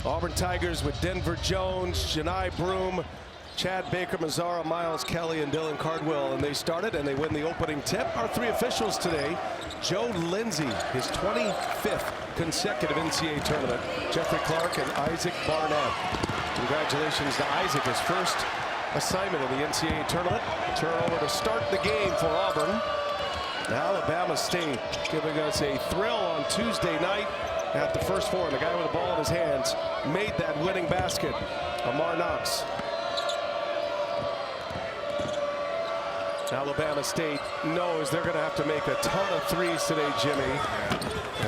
Auburn Tigers with Denver Jones, Janai Broome, Chad Baker-Mazara, Miles Kelly, and Dylan Cardwell. And they started and they win the opening tip. Our three officials today: Joe Lindsey, his 25th consecutive NCAA tournament; Jeffrey Clark and Isaac Barnett. Congratulations to Isaac, his first assignment in the NCAA tournament. Turnover to start the game for Auburn. Alabama State giving us a thrill on Tuesday night at the first four. The guy with the ball in his hands made that winning basket. Amar Knox. Alabama State knows they're going to have to make a ton of threes today, Jimmy,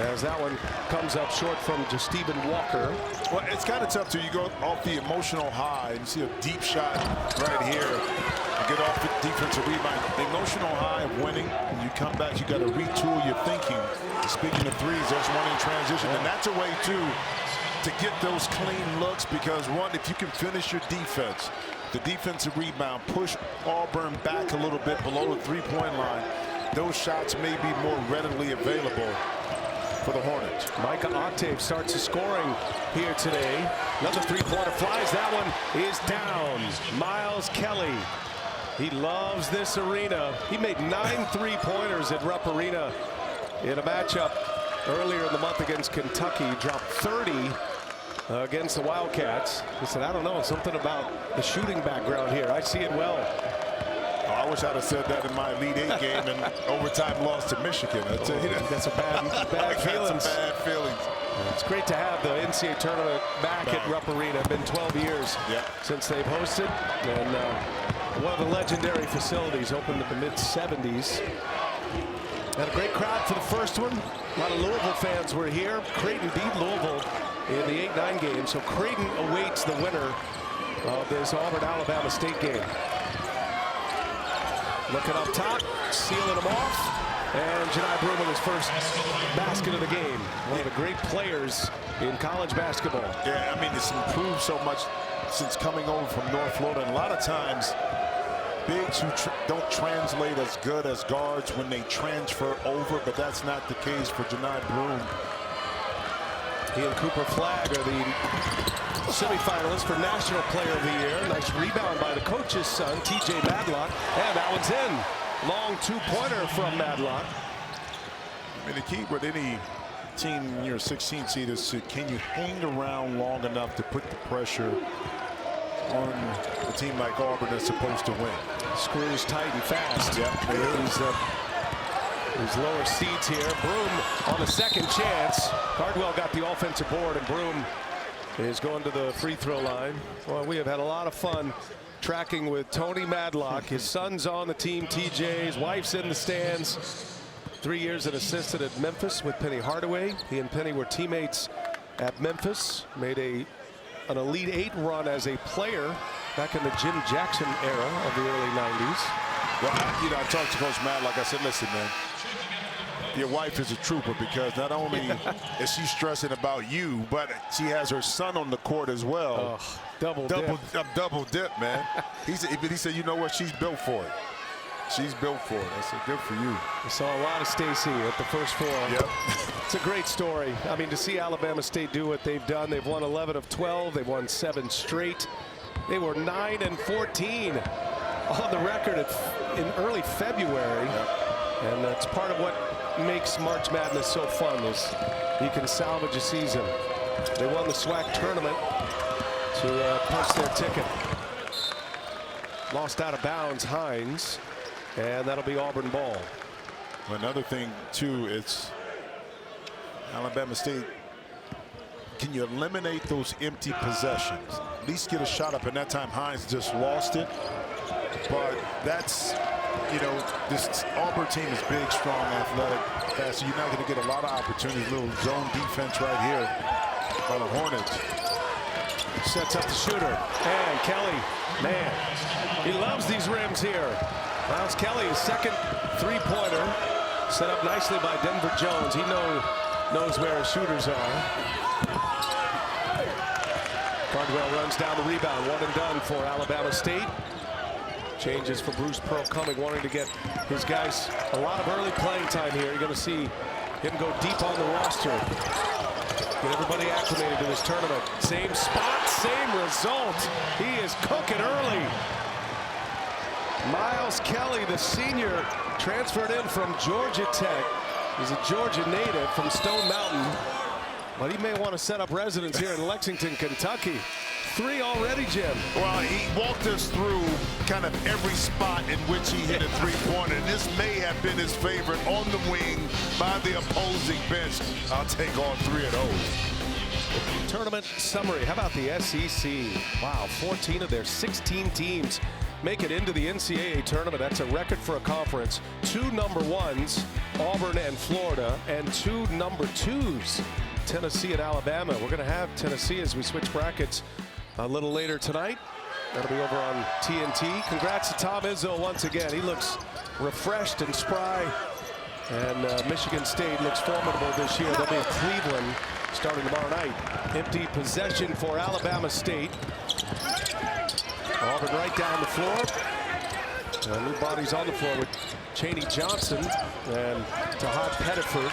as that one comes up short from Stephen Walker. Well, it's kind of tough till you go off the emotional high and see a deep shot right here and get off the defensive rebound. The emotional high of winning, when you come back, you got to retool your thinking. Speaking of threes, there's one in transition, and that's a way too to get those clean looks, because one, if you can finish your defense, the defensive rebound, push Auburn back a little bit below the three-point line, those shots may be more readily available for the Hornets. Micah Octave starts the scoring here today. Another three-pointer flies. That one is down. Miles Kelly. He loves this arena. He made 9 three-pointers at Rupp Arena in a matchup earlier in the month against Kentucky. He dropped 30 against the Wildcats. He said, I don't know, something about the shooting background here. I see it well. Oh, I wish I'd have said that in my Elite Eight game and overtime loss to Michigan. I tell you that. That's a bad feelings. Some bad feelings. It's great to have the NCAA tournament back at Rupp Arena. It's been 12 years since they've hosted. And one of the legendary facilities opened in the mid-70s. Had a great crowd for the first one. A lot of Louisville fans were here. Creighton beat Louisville in the 8-9 game. So Creighton awaits the winner of this Auburn-Alabama State game. Looking up top, sealing them off. And Janai Broome with his first basket of the game. One of the great players in college basketball. Yeah, I mean, it's improved so much since coming over from North Florida. And a lot of times, bigs who don't translate as good as guards when they transfer over, but that's not the case for Janai Broome. He and Cooper Flagg are the semifinalists for National Player of the Year. Nice rebound by the coach's son, TJ Madlock. And that one's in. Long two-pointer from Madlock. I mean, the key with any team in your 16th seed is can you hang around long enough to put the pressure on a team like Auburn that's supposed to win. Screws tight and fast. These lower seeds here. Broome on the second chance. Cardwell got the offensive board, and Broome is going to the free throw line. Well, we have had a lot of fun tracking with Tony Madlock. His son's on the team, TJ. His wife's in the stands. 3 years an assistant at Memphis with Penny Hardaway. He and Penny were teammates at Memphis. Made an Elite Eight run as a player back in the Jim Jackson era of the early 90s. Well, I talked to Coach Madlock. I said, listen, man, your wife is a trooper, because not only is she stressing about you, but she has her son on the court as well. Oh, double dip, man. He said, you know what? She's built for it. She's built for it. I said, good for you. We saw a lot of Stacy at the first four. Yep. It's a great story. I mean, to see Alabama State do what they've done. They've won 11 of 12. They've won 7 straight. They were 9-14 on the record in early February. And that's part of what makes March Madness so fun, is you can salvage a season. They won the SWAC tournament to punch their ticket. Lost out of bounds, Hines, and that'll be Auburn ball. Another thing too, it's Alabama State. Can you eliminate those empty possessions? At least get a shot up, and that time Hines just lost it. But that's, you know, this Auburn team is big, strong, athletic, fast. So you're not going to get a lot of opportunities. Little zone defense right here by the Hornets. Sets up the shooter. And Kelly, man, he loves these rims here. Miles Kelly, his second three-pointer, set up nicely by Denver Jones. He knows where his shooters are. Cardwell runs down the rebound. One and done for Alabama State. Changes for Bruce Pearl coming, wanting to get his guys a lot of early playing time here. You're going to see him go deep on the roster. Get everybody acclimated to this tournament. Same spot, same result. He is cooking early. Miles Kelly, the senior, transferred in from Georgia Tech. He's a Georgia native from Stone Mountain, but he may want to set up residence here in Lexington, Kentucky. 3 already, Jim. Well, he walked us through kind of every spot in which he hit a three-pointer. And this may have been his favorite on the wing by the opposing bench. I'll take all 3 of those. Tournament summary. How about the SEC? Wow, 14 of their 16 teams make it into the NCAA tournament. That's a record for a conference. 2 number 1s, Auburn and Florida, and 2 number 2s, Tennessee and Alabama. We're going to have Tennessee as we switch brackets a little later tonight. That'll be over on TNT. Congrats to Tom Izzo once again. He looks refreshed and spry. And Michigan State looks formidable this year. They'll be in Cleveland starting tomorrow night. Empty possession for Alabama State. Auburn right down the floor. New bodies on the floor with Chaney Johnson and Tahad Pettiford.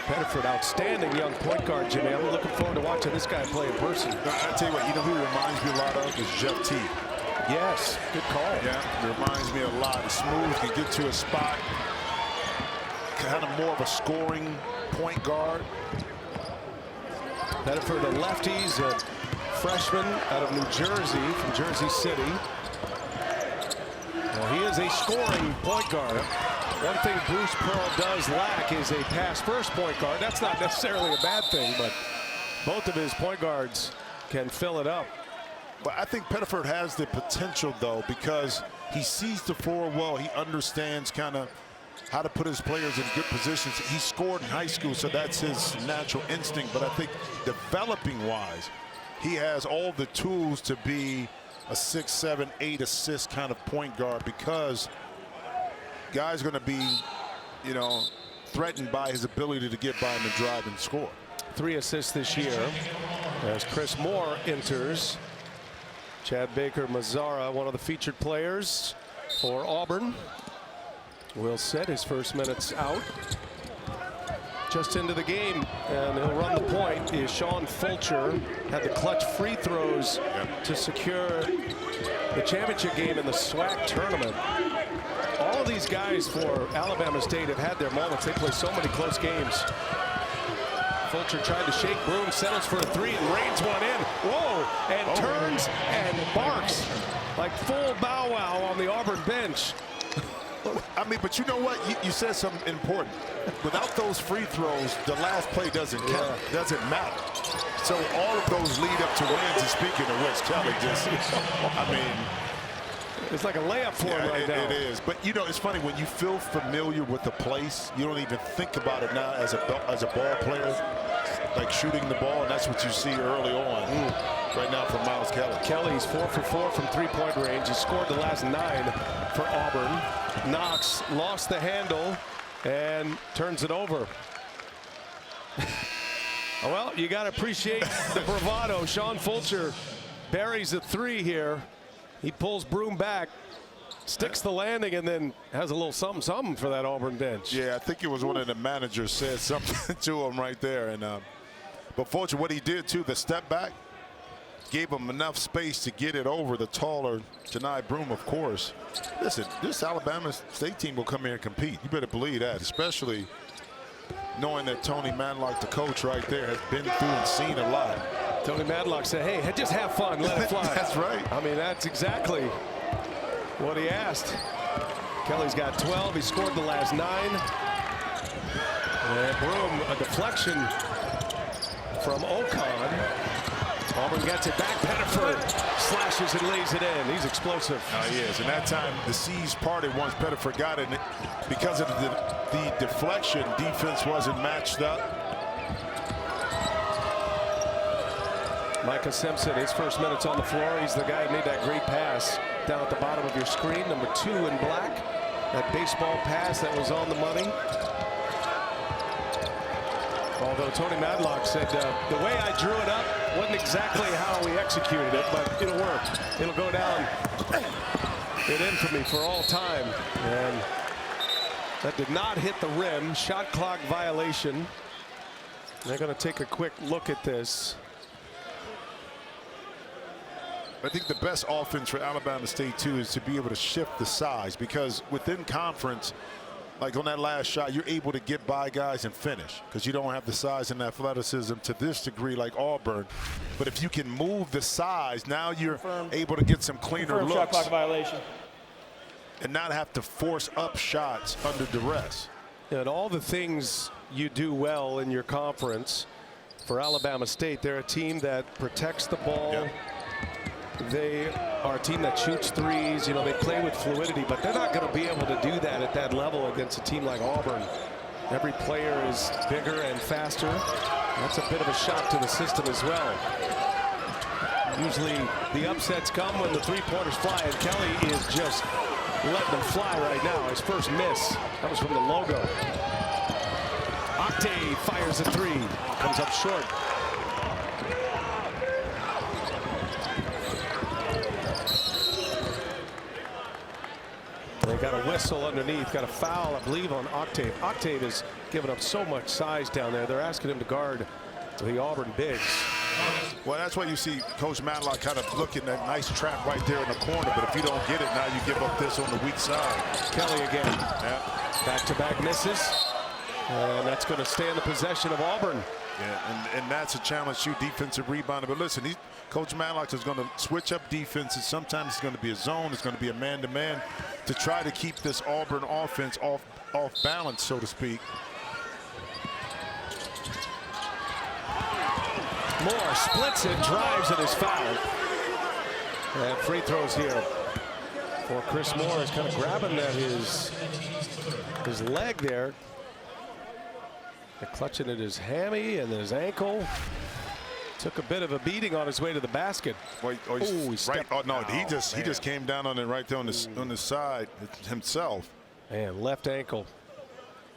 Pettiford, outstanding young point guard, Jimmy. I'm looking forward to watching this guy play in person. I tell you what, you know who he reminds me a lot of is Jeff T. Yes, good call. Yeah, it reminds me a lot. He's smooth, can get to a spot. Kind of more of a scoring point guard. Pettiford, the lefties, a freshman out of New Jersey, from Jersey City. Well, he is a scoring point guard. One thing Bruce Pearl does lack is a pass-first point guard. That's not necessarily a bad thing, but both of his point guards can fill it up. But I think Pettiford has the potential, though, because he sees the floor well. He understands kind of how to put his players in good positions. He scored in high school, so that's his natural instinct. But I think developing-wise, he has all the tools to be a 6, 7, 8 assist kind of point guard, because guys are going to be, you know, threatened by his ability to get by him and drive and score. 3 assists this year as Chris Moore enters. Chad Baker-Mazzara, one of the featured players for Auburn, will set his first minutes out. Just into the game, and he'll run the point, is Sean Fulcher. Had the clutch free throws to secure the championship game in the SWAC tournament. All of these guys for Alabama State have had their moments. They play so many close games. Fulcher tried to shake Broom, settles for a 3 and rains one in. Whoa! And turns and barks like full bow wow on the Auburn bench. I mean, but you know what? You said something important. Without those free throws, the last play doesn't count. Doesn't matter. So all of those lead up to wins. And speaking of which, Kelly just, I mean, it's like a layup for him right now. It is. But, you know, it's funny. When you feel familiar with the place, you don't even think about it now as a ball player, like shooting the ball, and that's what you see early on right now from Miles Kelly. Kelly's 4 for 4 from three-point range. He scored the last 9 for Auburn. Knox lost the handle and turns it over. Well, you got to appreciate the bravado. Sean Fulcher buries a 3 here. He pulls Broom back, sticks the landing, and then has a little something for that Auburn bench. Yeah, I think it was one of the managers said something to him right there. And but Fulcher, what he did too, the step back, gave him enough space to get it over the taller Janai Broom, of course. Listen, this Alabama State team will come here and compete. You better believe that, especially knowing that Tony Madlock, the coach right there, has been through and seen a lot. Tony Madlock said, hey, just have fun, let it fly. That's right. I mean, that's exactly what he asked. Kelly's got 12. He scored the last 9. And Broom, a deflection from Ocon. Auburn gets it back. Pettiford slashes and lays it in. He's explosive. He is. And that time the seas parted once Pettiford got it. Because of the deflection, defense wasn't matched up. Micah Simpson, his first minutes on the floor. He's the guy who made that great pass down at the bottom of your screen. Number 2 in black. That baseball pass that was on the money. Although Tony Madlock said the way I drew it up wasn't exactly how we executed it, but it'll work. It'll go down in infamy for all time. And that did not hit the rim. Shot clock violation. They're going to take a quick look at this. I think the best offense for Alabama State, too, is to be able to shift the size, because within conference, like on that last shot, you're able to get by guys and finish because you don't have the size and athleticism to this degree like Auburn. But if you can move the size, now you're able to get some cleaner looks. Shot clock violation. And not have to force up shots under duress. And all the things you do well in your conference, for Alabama State, they're a team that protects the ball. Yep. They are a team that shoots threes. You know, they play with fluidity, but they're not going to be able to do that at that level against a team like Auburn. Every player is bigger and faster. That's a bit of a shock to the system as well. Usually the upsets come when the three-pointers fly, and Kelly is just letting them fly right now. His first miss, that was from the logo. Octave fires a three, comes up short. They got a whistle underneath, got a foul, I believe, on Octave. Octave has given up so much size down there. They're asking him to guard the Auburn bigs. Well, that's why you see Coach Matlock kind of looking at that nice trap right there in the corner. But if you don't get it, now you give up this on the weak side. Kelly again. Yeah. Back-to-back misses. And that's going to stay in the possession of Auburn. Yeah, and that's a challenge to defensive rebounding. But listen, Coach Matlock is going to switch up defenses. Sometimes it's going to be a zone. It's going to be a man-to-man to try to keep this Auburn offense off balance, so to speak. Moore splits it, drives, and is fouled. And free throws here for Chris Moore. Is kind of grabbing at his leg there. They're clutching at his hammy and his ankle. Took a bit of a beating on his way to the basket. He just came down on it right there on the side himself. Man, left ankle.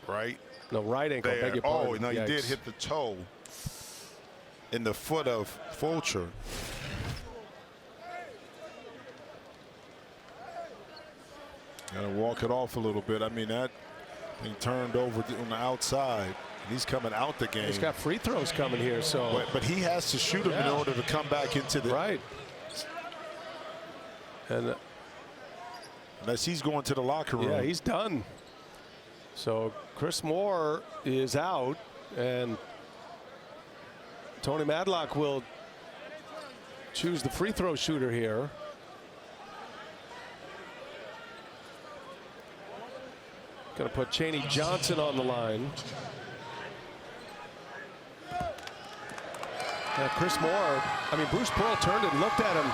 Right. No, right ankle. There. Beg your pardon. Oh no, he did hit the toe in the foot of Fulcher. Got to walk it off a little bit. I mean, that thing turned over on the outside. He's coming out the game. He's got free throws coming here, so. But he has to shoot them in order to come back into the. Right. And unless he's going to the locker room. Yeah, he's done. So Chris Moore is out, and Tony Matlock will choose the free throw shooter here. Going to put Chaney Johnson on the line. Chris Moore, I mean, Bruce Pearl turned and looked at him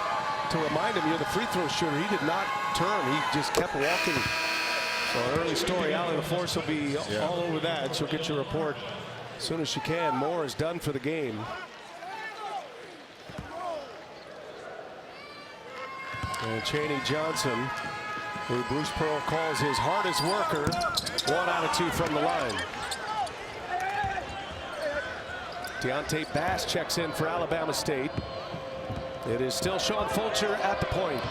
to remind him you're the free throw shooter. He did not turn. He just kept walking. So an early story. Allie LaForce will be all over that. She'll get your report as soon as she can. Moore is done for the game. And Chaney Johnson, who Bruce Pearl calls his hardest worker, 1 out of 2 from the line. Deontay Bass checks in for Alabama State. It is still Sean Fulcher at the point.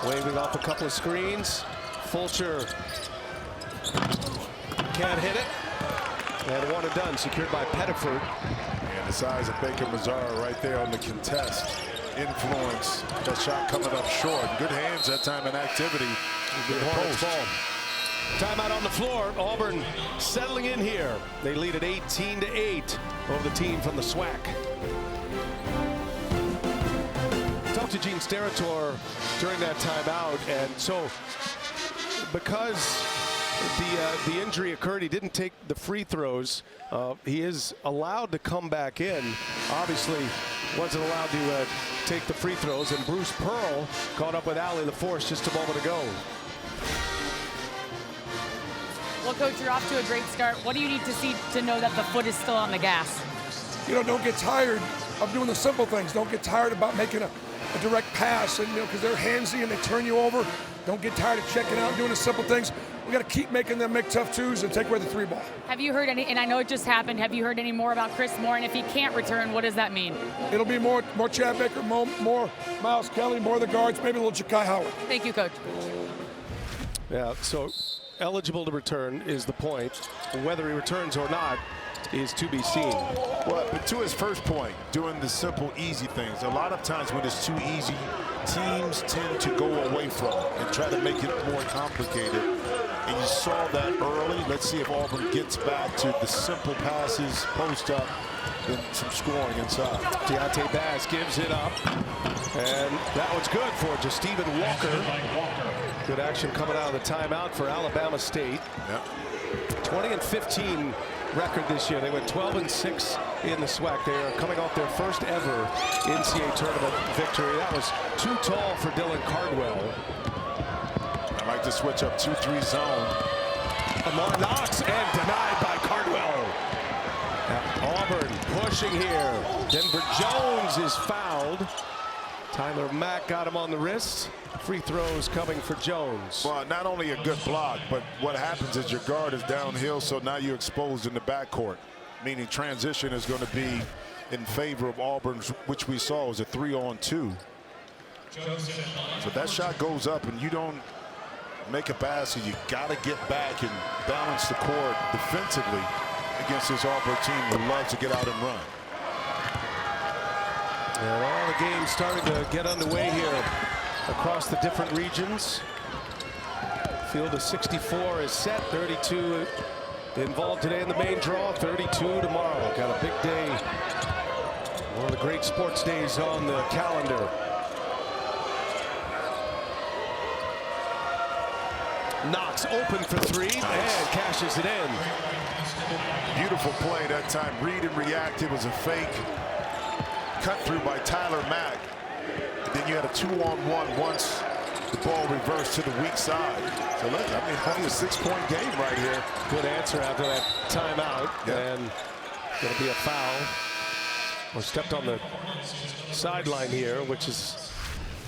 Waving off a couple of screens. Fulcher can't hit it. And one and done, secured by Pettiford. And the size of Baker Mazzara right there on the contest. Influence. That shot coming up short. Good hands that time in activity. Good Hornets ball. Timeout on the floor. Auburn settling in here. They lead at 18-8 over the team from the SWAC. Talked to Gene Steratore during that timeout, and so because the injury occurred, he didn't take the free throws. He is allowed to come back in. Obviously wasn't allowed to take the free throws, and Bruce Pearl caught up with Allie LaForce just a moment ago. Well, Coach, you're off to a great start. What do you need to see to know that the foot is still on the gas? You know, don't get tired of doing the simple things. Don't get tired about making a a direct pass, and because they're handsy and they turn you over. Don't get tired of checking out, doing the simple things. We got to keep making them make tough twos and take away the 3 ball. Have you heard any, and I know it just happened, have you heard any more about Chris Moore? And if he can't return, what does that mean? It'll be more Chad Baker, more Miles Kelly, more of the guards, maybe a little Ja'Kai Howard. Thank you, Coach. Yeah, so eligible to return is the point. Whether he returns or not is to be seen. Well, but to his first point, doing the simple, easy things. A lot of times when it's too easy, teams tend to go away from it and try to make it more complicated. And you saw that early. Let's see if Auburn gets back to the simple passes, post up, and some scoring inside. Deontay Bass gives it up. And that was good for just Stephen Walker. Good action coming out of the timeout for Alabama State. Yep. 20-15 record this year. They went 12-6 in the SWAC. They are coming off their first ever NCAA tournament victory. That was too tall for Dylan Cardwell. I like to switch up 2-3 zone. Amar Knox and denied by Cardwell. Auburn pushing here. Denver Jones is fouled. Tyler Mack got him on the wrist. Free throws coming for Jones. Well, not only a good block, but what happens is your guard is downhill, so now you're exposed in the backcourt, meaning transition is going to be in favor of Auburn, which we saw was a 3-on-2. So that shot goes up, and you don't make a basket. You got to get back and balance the court defensively against this Auburn team who loves to get out and run. And all the games starting to get underway here across the different regions. Field of 64 is set. 32 involved today in the main draw. 32 tomorrow. Got a big day. One of the great sports days on the calendar. Knox open for 3 and cashes it in. Beautiful play that time. Read and react. It was a fake. Cut through by Tyler Mack. And then you had a 2-on-1 once the ball reversed to the weak side. So look, I mean, only a 6-point game right here. Good answer after that timeout. Yep. And going to be a foul. Or stepped on the sideline here, which is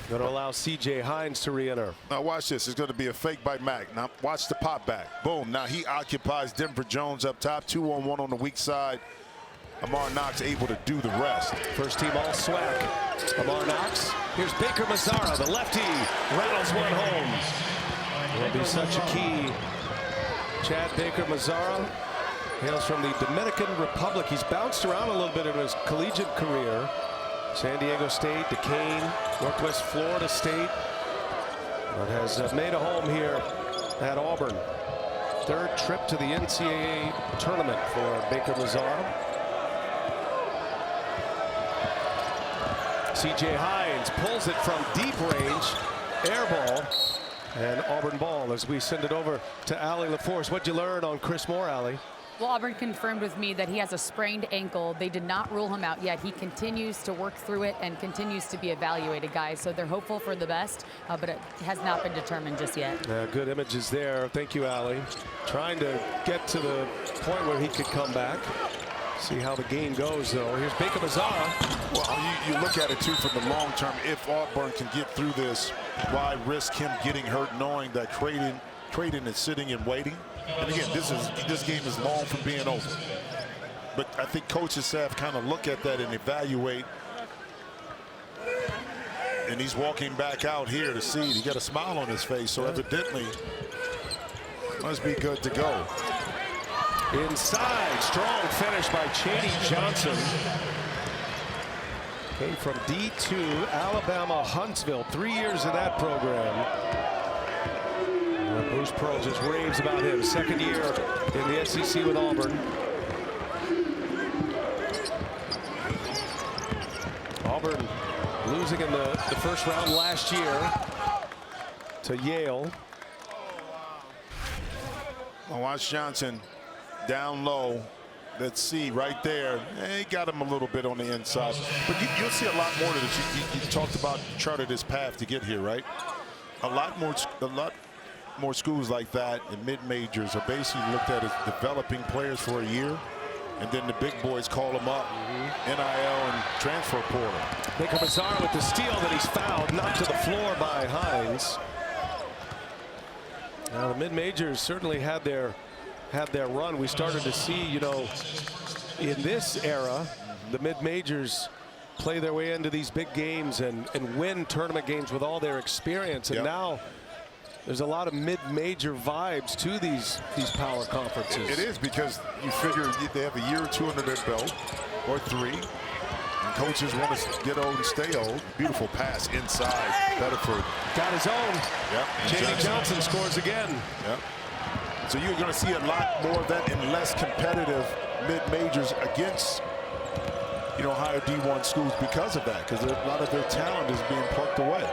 going to allow C.J. Hines to re-enter. Now watch this. It's going to be a fake by Mack. Now watch the pop back. Boom. Now he occupies Denver Jones up top. 2-on-1 on the weak side. Amar Knox able to do the rest. First team all SWAC. Amar Knox. Here's Baker Mazzara, the lefty, rattles one home. Will be such a key. Chad Baker Mazzara hails from the Dominican Republic. He's bounced around a little bit in his collegiate career. San Diego State, Duquesne, Northwest Florida State. But has made a home here at Auburn. Third trip to the NCAA tournament for Baker Mazzara. C.J. Hines pulls it from deep range. Air ball. And Auburn ball as we send it over to Allie LaForce. What'd you learn on Chris Moore, Allie? Well, Auburn confirmed with me that he has a sprained ankle. They did not rule him out yet. He continues to work through it and continues to be evaluated, guys. So they're hopeful for the best, but it has not been determined just yet. Good images there. Thank you, Allie. Trying to get to the point where he could come back. See how the game goes, though. Here's Baker Mazzara. Well, you look at it, too, from the long term. If Auburn can get through this, why risk him getting hurt knowing that Creighton is sitting and waiting? And again, this game is long from being over. But I think coaching staff kind of look at that and evaluate. And he's walking back out here to see. He got a smile on his face, so evidently must be good to go. Inside, strong finish by Chaney Johnson. Came from D2, Alabama, Huntsville. 3 years in that program. Bruce Pearl just raves about him. Second year in the SEC with Auburn. Auburn losing in the first round last year to Yale. Well, watch Johnson down low. Let's see right there. He got him a little bit on the inside. But you'll see a lot more of this. You talked about charted his path to get here, right? A lot more schools like that in mid-majors are basically looked at as developing players for a year and then the big boys call them up. NIL and transfer portal. Baker Mazzara with the steal that he's fouled, knocked to the floor by Hines. Now the mid-majors certainly had their run. We started to see, you know, in this era, the mid-majors play their way into these big games and win tournament games with all their experience. And now there's a lot of mid-major vibes to these power conferences. It is, because you figure they have a year or two under their belt, or 3. And coaches want to get old and stay old. Beautiful pass inside. Bedford got his own. Yep. Jamie Johnson scores again. Yep. So you're going to see a lot more of that in less competitive mid-majors against, you know, higher D1 schools because of that, because a lot of their talent is being plucked away.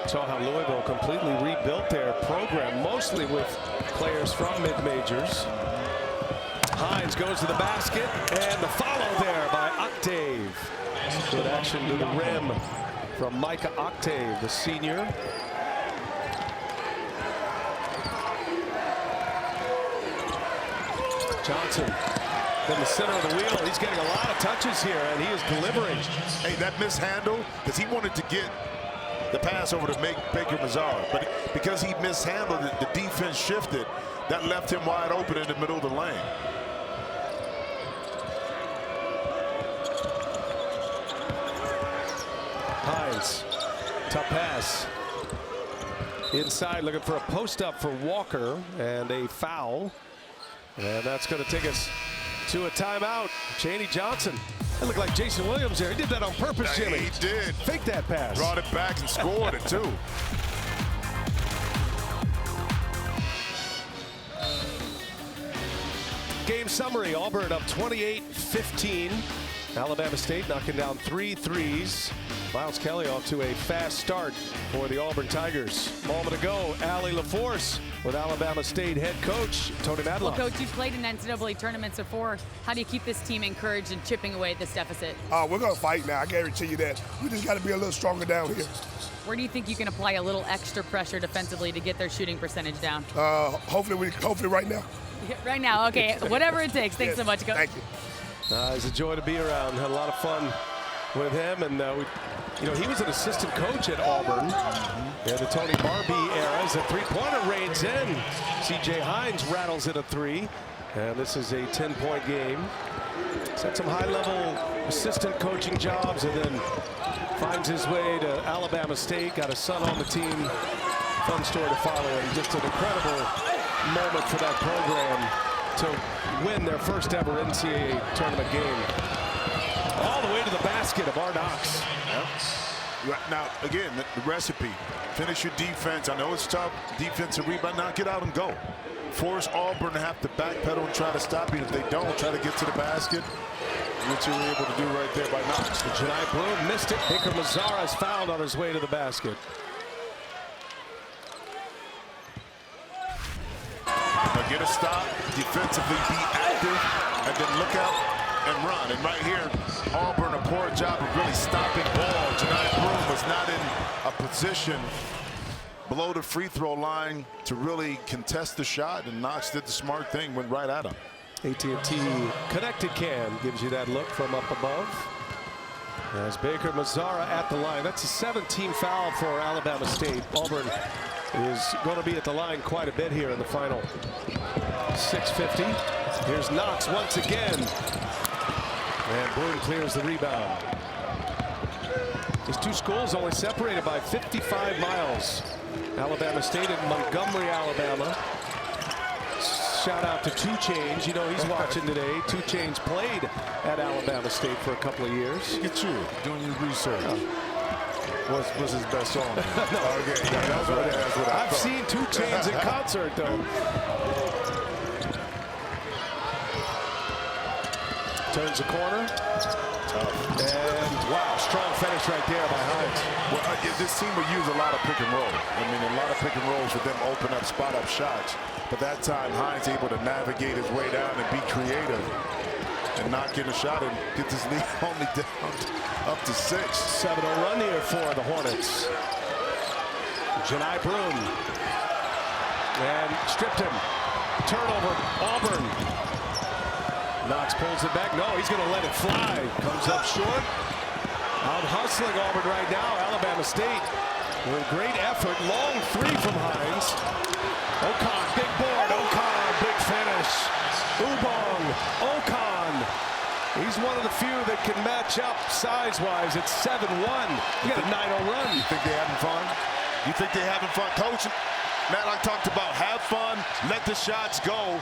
Saw how Louisville completely rebuilt their program, mostly with players from mid-majors. Hines goes to the basket, and the follow there by Octave. Good action to the rim from Micah Octave, the senior. Johnson in the center of the wheel. He's getting a lot of touches here, and he is delivering. Hey, that mishandle, because he wanted to get the pass over to Baker Mazzara, but because he mishandled it, the defense shifted. That left him wide open in the middle of the lane. Hines, tough pass. Inside, looking for a post-up for Walker, and a foul. And that's going to take us to a timeout. Chaney Johnson. That looked like Jason Williams there. He did that on purpose, Jimmy. He did. Fake that pass. Brought it back and scored it, too. Game summary, Auburn up 28-15. Alabama State knocking down 3 threes. Miles Kelly off to a fast start for the Auburn Tigers. Moment ago, Allie LaForce with Alabama State head coach Tony Madlock. Well, Coach, you've played in NCAA tournaments before. How do you keep this team encouraged and chipping away at this deficit? We're going to fight now. I guarantee you that. We just got to be a little stronger down here. Where do you think you can apply a little extra pressure defensively to get their shooting percentage down? Hopefully right now. Right now, okay. Whatever it takes. Thanks so much, Coach. Thank you. It's a joy to be around. Had a lot of fun with him, and you know, he was an assistant coach at Auburn in the Tony Barbee era. As a three-pointer rains in, C.J. Hines rattles in a 3, and this is a 10-point game. He's had some high-level assistant coaching jobs, and then finds his way to Alabama State. Got a son on the team. Fun story to follow, and just an incredible moment for that program to win their first ever NCAA tournament game. All the way to the basket of Knox. Yep. Now, again, the recipe. Finish your defense. I know it's tough. Defensive rebound. Now get out and go. Force Auburn to have to backpedal and try to stop you. If they don't, try to get to the basket. What you were able to do right there by Knox. Janai Bloom missed it. Baker Mazzara is fouled on his way to the basket. Now get a stop, defensively be active, and then look out and run. And right here, Auburn, a poor job of really stopping ball. Janai Bloom was not in a position below the free throw line to really contest the shot, and Knox did the smart thing, went right at him. AT&T Connected Cam gives you that look from up above. As Baker Mazzara at the line. That's a 17 foul for Alabama State. Auburn is going to be at the line quite a bit here in the final 6:50. Here's Knox once again. And Bloom clears the rebound. These two schools only separated by 55 miles. Alabama State and Montgomery, Alabama. Shout out to 2 Chainz. You know he's watching today. 2 Chainz played at Alabama State for a couple of years. Look at you doing your research. What's his best song? No. Okay, yeah, that's what I've seen 2 Chainz in concert, though. Turns the corner. Tough. And wow, strong finish right there by Hines. Well, this team would use a lot of pick and roll. I mean, a lot of pick and rolls for them open up, spot up shots. But that time, Hines able to navigate his way down and be creative and not get a shot and get this lead only down up to 6. 7-0 run here for the Hornets. Janai Bloom. And stripped him. Turnover, Auburn. Knox pulls it back. No, he's going to let it fly. Comes up short. Out hustling Auburn right now. Alabama State with great effort. Long three from Hines. Ocon, big board. Ocon, big finish. Ubong, Ocon. He's one of the few that can match up size-wise. It's 7-1. You got a 9-0 run. You think they're having fun? You think they're having fun? Coach Matlock talked about have fun, let the shots go.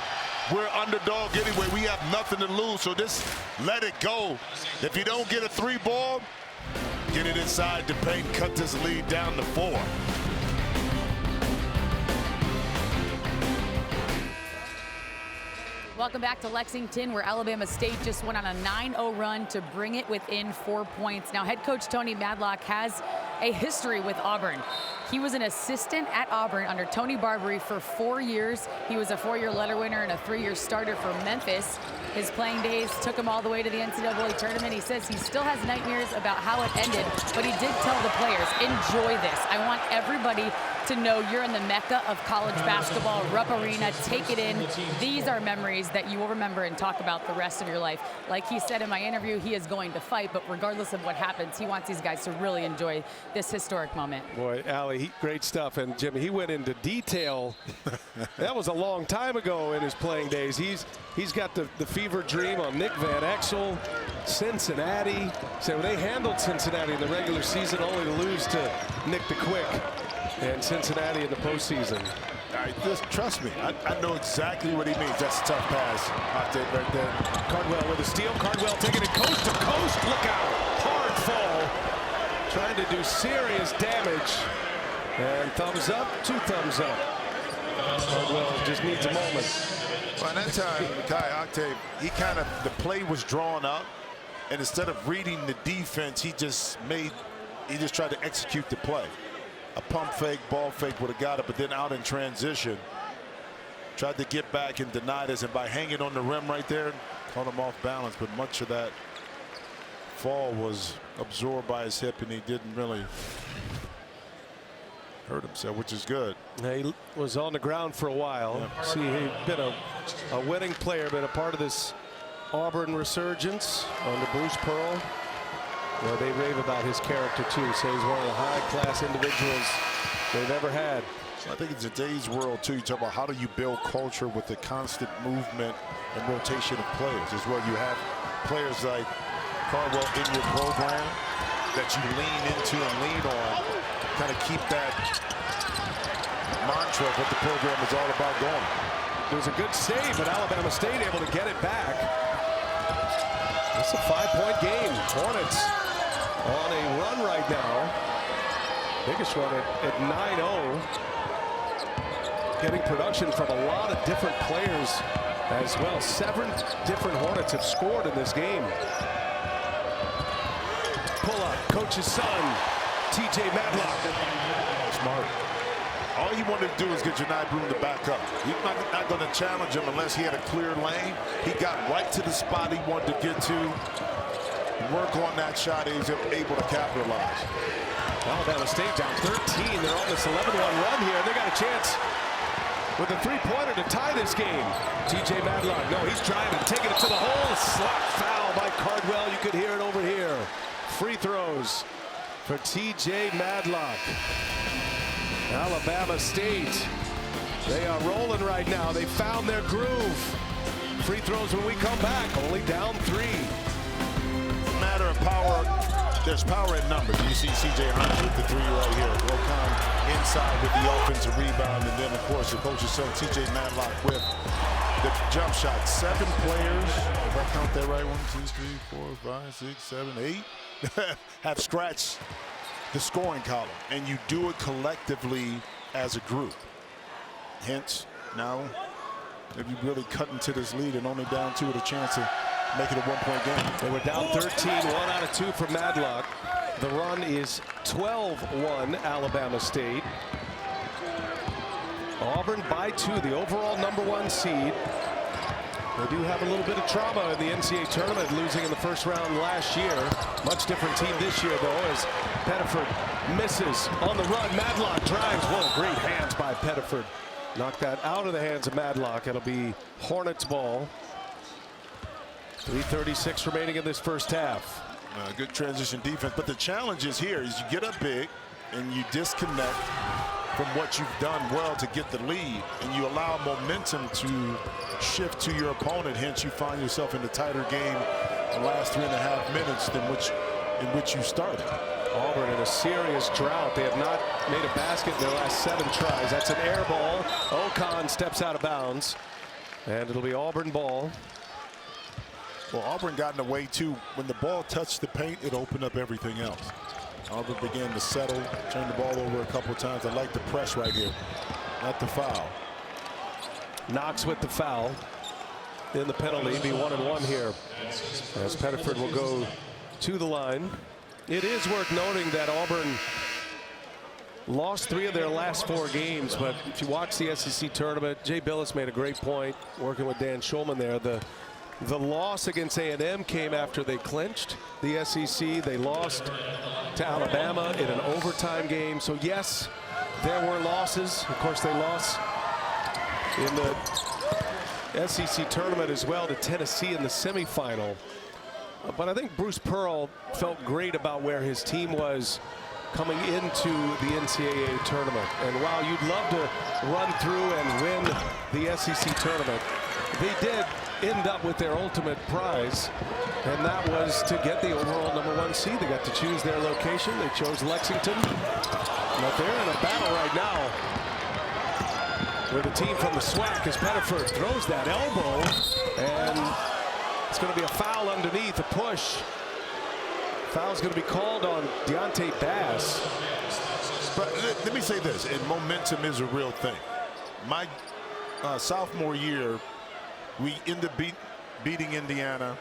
We're underdog anyway. We have nothing to lose, so just let it go. If you don't get a 3 ball, get it inside the paint, cut this lead down to 4. Welcome back to Lexington, where Alabama State just went on a 9-0 run to bring it within 4 points. Now, head coach Tony Madlock has a history with Auburn. He was an assistant at Auburn under Tony Barbary for 4 years. He was a 4-year letter winner and a 3-year starter for Memphis. His playing days took him all the way to the NCAA tournament. He says he still has nightmares about how it ended, but he did tell the players, enjoy this. I want everybody to know you're in the mecca of college basketball, Rupp Arena. Take it in. These are memories that you will remember and talk about the rest of your life. Like he said in my interview, he is going to fight, but regardless of what happens, he wants these guys to really enjoy this historic moment. Boy, Allie, great stuff. And Jimmy, he went into detail. That was a long time ago in his playing days. He's got the fever dream on Nick Van Exel, Cincinnati. So they handled Cincinnati in the regular season, only to lose to Nick the Quick and Cincinnati in the postseason. Just trust me, I know exactly what he means. That's a tough pass out there, right there. Cardwell with a steal. Cardwell taking it coast to coast. Look out. Hard fall. Trying to do serious damage. And thumbs up, 2 thumbs up. Cardwell just needs a moment. By that time, Kai Octave, the play was drawn up, and instead of reading the defense, he just tried to execute the play. A pump fake, ball fake would have got it, but then out in transition, tried to get back and denied us, and by hanging on the rim right there, caught him off balance, but much of that fall was absorbed by his hip, and he didn't really hurt himself, which is good. He was on the ground for a while. Yeah. See, he's been a winning player, been a part of this Auburn resurgence under Bruce Pearl. Well, they rave about his character too. Say he's one of the high-class individuals they've ever had. I think in today's world too, you talk about how do you build culture with the constant movement and rotation of players. As well, you have players like Cardwell in your program that you lean into and lean on. Kind of keep that mantra of what the program is all about going. It was a good save, but Alabama State able to get it back. It's a 5-point game. Hornets on a run right now. Biggest run at 9-0. Getting production from a lot of different players as well. 7 different Hornets have scored in this game. Pull up, coach's son, TJ Madlock. Smart. All he wanted to do is get Janai Broom to back up. He's not going to challenge him unless he had a clear lane. He got right to the spot he wanted to get to. Work on that shot. He was able to capitalize. Alabama State down 13. They're on this 11-1 run here. They got a chance with a 3-pointer to tie this game. TJ Madlock. No, he's driving, taking it to the hole. Slap foul by Cardwell. You could hear it over here. Free throws for TJ Madlock. Alabama State, they are rolling right now. They found their groove. Free throws when we come back, only down 3. Matter of power, there's power in numbers. You see CJ Hines with the 3 right here. Ocon inside with the offensive rebound, and then of course the coach's son TJ Madlock with the jump shot. 7 players, if I count that right, 1, 2, 3, 4, 5, 6, 7, 8, have scratched the scoring column, and you do it collectively as a group. Hence, now if you really cut into this lead and only down 2 with a chance to make it a 1-point game. They were down 13, 1 out of 2 for Madlock. The run is 12-1 Alabama State. Auburn by 2, the overall #1 seed. They do have a little bit of trauma in the NCAA tournament, losing in the first round last year. Much different team this year, though, as Pettiford misses on the run. Madlock drives. Whoa, great hands by Pettiford. Knocked that out of the hands of Madlock. It'll be Hornets ball. 3:36 remaining in this first half. Good transition defense, but the challenge is here is you get up big and you disconnect from what you've done well to get the lead, and you allow momentum to shift to your opponent. Hence, you find yourself in a tighter game the last 3.5 minutes than in which you started. Auburn in a serious drought. They have not made a basket in their last 7 tries. That's an air ball. Ocon steps out of bounds, and it'll be Auburn ball. Well, Auburn got in the way too. When the ball touched the paint, it opened up everything else. Auburn began to settle, turn the ball over a couple of times. I like the press right here, not the foul. Knox with the foul. In the penalty, be 1-1 here, as Pettiford will go to the line. It is worth noting that Auburn lost 3 of their last 4 games, but if you watch the SEC tournament, Jay Billis made a great point working with Dan Schulman there. The loss against A&M came after they clinched the SEC. They lost to Alabama in an overtime game. So yes, there were losses. Of course, they lost in the SEC tournament as well to Tennessee in the semifinal. But I think Bruce Pearl felt great about where his team was coming into the NCAA tournament. And while you'd love to run through and win the SEC tournament, they did end up with their ultimate prize, and that was to get the overall #1 seed. They got to choose their location. They chose Lexington. But they're in a battle right now with a team from the SWAC as Pettiford throws that elbow, and it's going to be a foul underneath, a push. Foul's going to be called on Deontay Bass. But let me say this, and momentum is a real thing. My sophomore year, we ended up beating Indiana.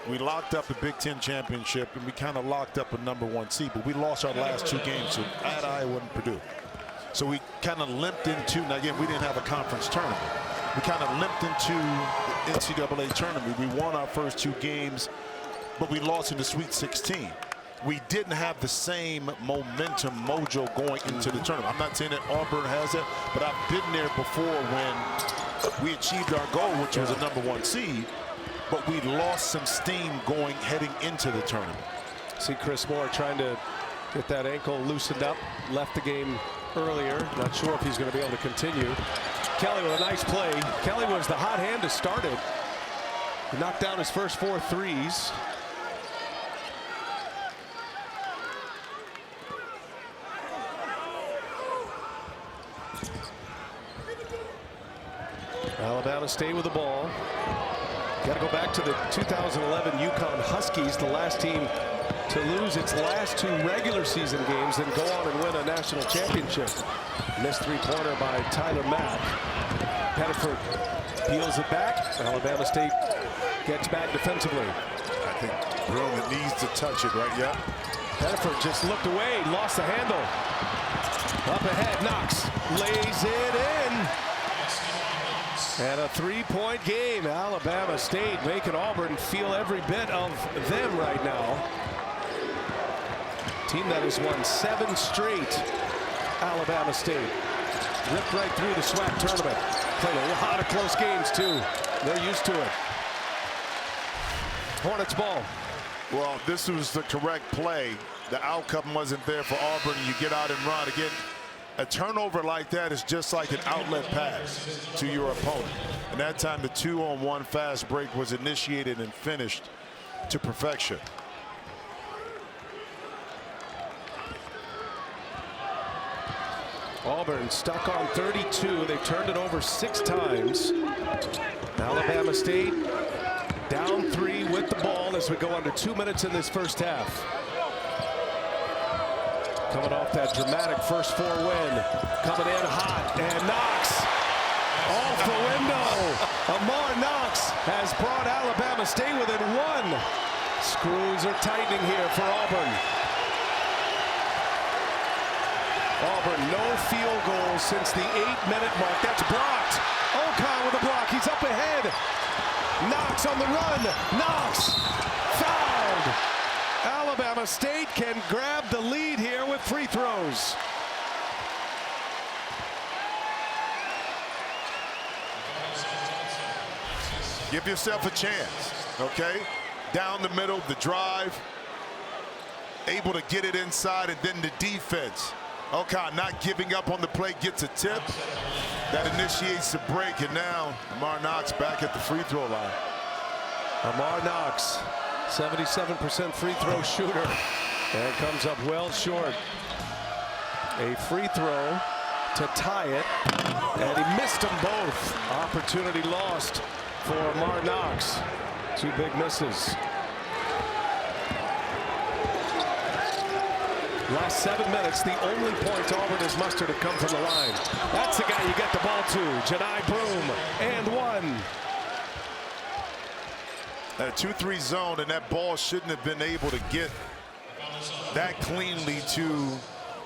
We locked up the Big Ten championship, and we kind of locked up a #1 seed, but we lost our last 2 games at Iowa and Purdue. So we kind of limped into, now again, we didn't have a conference tournament. We kind of limped into the NCAA tournament. We won our first 2 games, but we lost in the Sweet 16. We didn't have the same momentum mojo going into the tournament. I'm not saying that Auburn has it, but I've been there before when we achieved our goal, which was a #1 seed, but we lost some steam heading into the tournament. See Chris Moore trying to get that ankle loosened up, left the game earlier. Not sure if he's going to be able to continue. Kelly with a nice play. Kelly was the hot hand to start it. He knocked down his first 4 threes. Alabama State with the ball. Got to go back to the 2011 UConn Huskies, the last team to lose its last 2 regular season games and go on and win a national championship. Missed 3-pointer by Tyler Mack. Pettiford peels it back. Alabama State gets back defensively. I think Broom needs to touch it, right? Yeah. Pettiford just looked away, lost the handle. Up ahead, Knox lays it in. And a 3-point game. Alabama State making Auburn feel every bit of them right now. Team that has won 7 straight. Alabama State ripped right through the SWAC tournament. Played a lot of close games too. They're used to it. Hornets ball. Well, this was the correct play. The outcome wasn't there for Auburn. You get out and run again. A turnover like that is just like an outlet pass to your opponent. And that time the 2-on-1 fast break was initiated and finished to perfection. Auburn stuck on 32. They've turned it over 6 times. Alabama State down 3 with the ball as we go under 2 minutes in this first half. Coming off that dramatic first 4 win. Coming in hot, and Knox off the window. Amar Knox has brought Alabama State within 1. Screws are tightening here for Auburn. Auburn, no field goals since the 8-minute mark. That's blocked. Ocon with a block. He's up ahead. Knox on the run. Knox fouled. Alabama State can grab the lead here with free throws. Give yourself a chance. Okay, down the middle, the drive, able to get it inside, and then the defense. Ocon not giving up on the play, gets a tip that initiates the break, and now Amar Knox back at the free throw line. Amar Knox, 77% free throw shooter, and comes up well short. A free throw to tie it, and he missed them both. Opportunity lost for Amar Knox. 2 big misses. Last 7 minutes, the only points Auburn has mustered have come from the line. That's the guy you get the ball to, Janai Broom, and 1. At a 2-3 zone, and that ball shouldn't have been able to get that cleanly to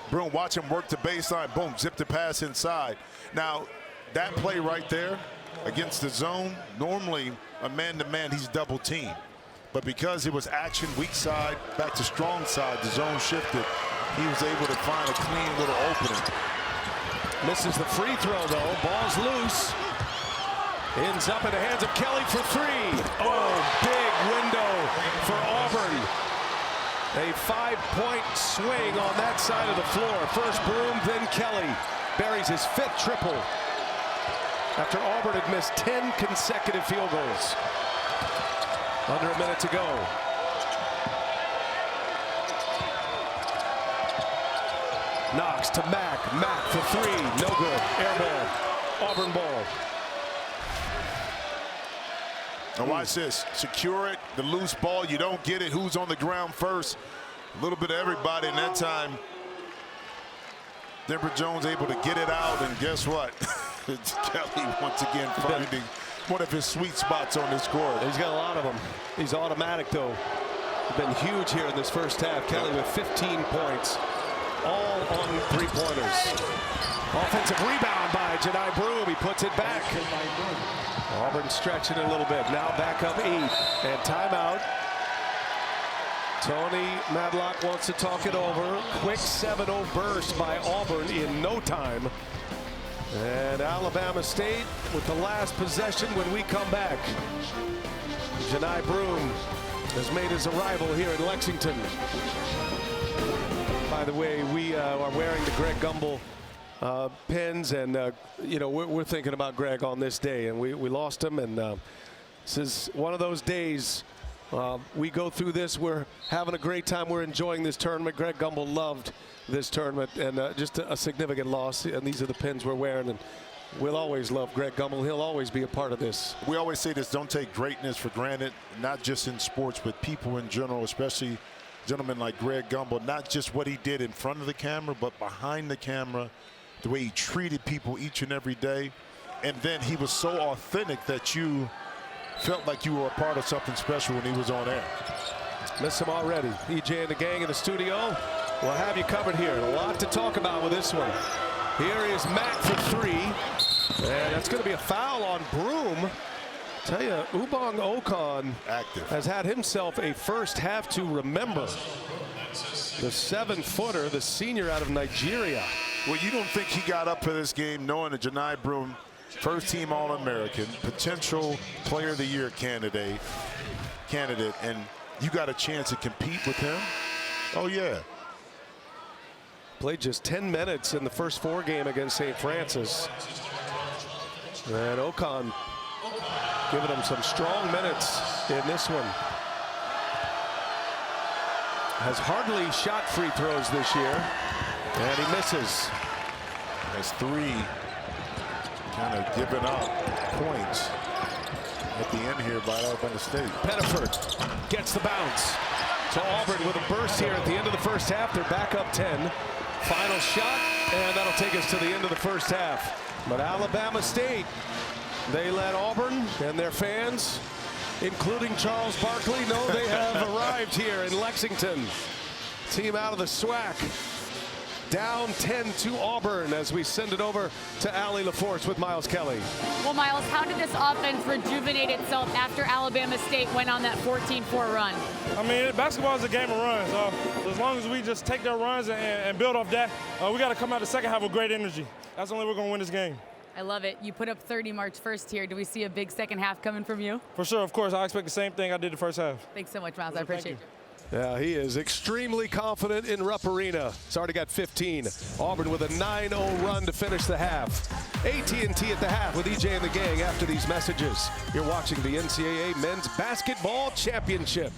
Broom. Watch him work the baseline, boom, zip the pass inside. Now, that play right there against the zone, normally a man-to-man, he's double teamed. But because it was action weak side, back to strong side, the zone shifted. He was able to find a clean little opening. Misses the free throw, though. Ball's loose. Ends up in the hands of Kelly for 3. Oh, big window for Auburn. A 5-point swing on that side of the floor. First Broom, then Kelly. Buries his 5th triple after Auburn had missed 10 consecutive field goals. Under a minute to go. Knox to Mack. Mack for 3. No good. Air ball. Auburn ball. Now watch this. Secure it. The loose ball. You don't get it. Who's on the ground first? A little bit of everybody in that time. Denver Jones able to get it out, and guess what? It's Kelly once again finding one of his sweet spots on this court. He's got a lot of them. He's automatic, though. He's been huge here in this first half. Kelly with 15 points, all on 3-pointers. Offensive rebound by Janai Broom. He puts it back. Auburn stretching a little bit. Now back up 8. And timeout. Tony Madlock wants to talk it over. Quick 7-0 burst by Auburn in no time. And Alabama State with the last possession when we come back. Janai Broom has made his arrival here in Lexington. By the way, we are wearing the Greg Gumbel pins, and you know, we're thinking about Greg on this day, and we lost him, and this is one of those days. We go through this, we're having a great time, we're enjoying this tournament. Greg Gumbel loved this tournament, and just a significant loss, and these are the pins we're wearing, and we'll always love Greg Gumbel. He'll always be a part of this. We always say this: don't take greatness for granted, not just in sports, but people in general, especially gentlemen like Greg Gumbel. Not just what he did in front of the camera, but behind the camera, the way he treated people each and every day. And then he was so authentic that you felt like you were a part of something special when he was on air. Miss him already. EJ and the gang in the studio. We'll have you covered here. A lot to talk about with this one. Here is Mack for 3. And that's going to be a foul on Broom. Tell you, Ubong Ocon has had himself a first half to remember. The 7-footer, the senior out of Nigeria. Well, you don't think he got up for this game knowing that Janai Broom, first-team All-American, potential Player of the Year candidate, and you got a chance to compete with him? Oh, yeah. Played just 10 minutes in the first 4 game against St. Francis. And Ocon giving him some strong minutes in this one. Has hardly shot free throws this year, and he misses. Has 3 kind of given up points at the end here by Alabama State. Pettiford gets the bounce to Auburn with a burst here at the end of the first half. They're back up 10. Final shot, and that'll take us to the end of the first half. But Alabama State, they let Auburn and their fans, including Charles Barkley, know they have arrived here in Lexington. Team out of the SWAC. Down 10 to Auburn as we send it over to Allie LaForce with Miles Kelly. Well, Miles, how did this offense rejuvenate itself after Alabama State went on that 14-4 run? I mean, basketball is a game of runs. So as long as we just take their runs and build off that, we got to come out the second half with great energy. That's the only way we're going to win this game. I love it. You put up 30 March 1st here. Do we see a big second half coming from you? For sure, of course. I expect the same thing I did the first half. Thanks so much, Miles. I appreciate it. Yeah, he is extremely confident in Rupp Arena. He's already got 15. Auburn with a 9-0 run to finish the half. AT&T at the half with EJ and the gang after these messages. You're watching the NCAA Men's Basketball Championship.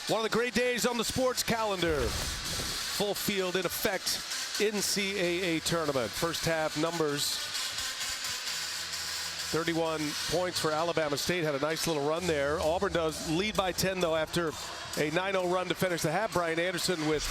One of the great days on the sports calendar. Full field in effect NCAA tournament. First half numbers. 31 points for Alabama State. Had a nice little run there. Auburn does lead by 10, though, after a 9-0 run to finish the half. Brian Anderson with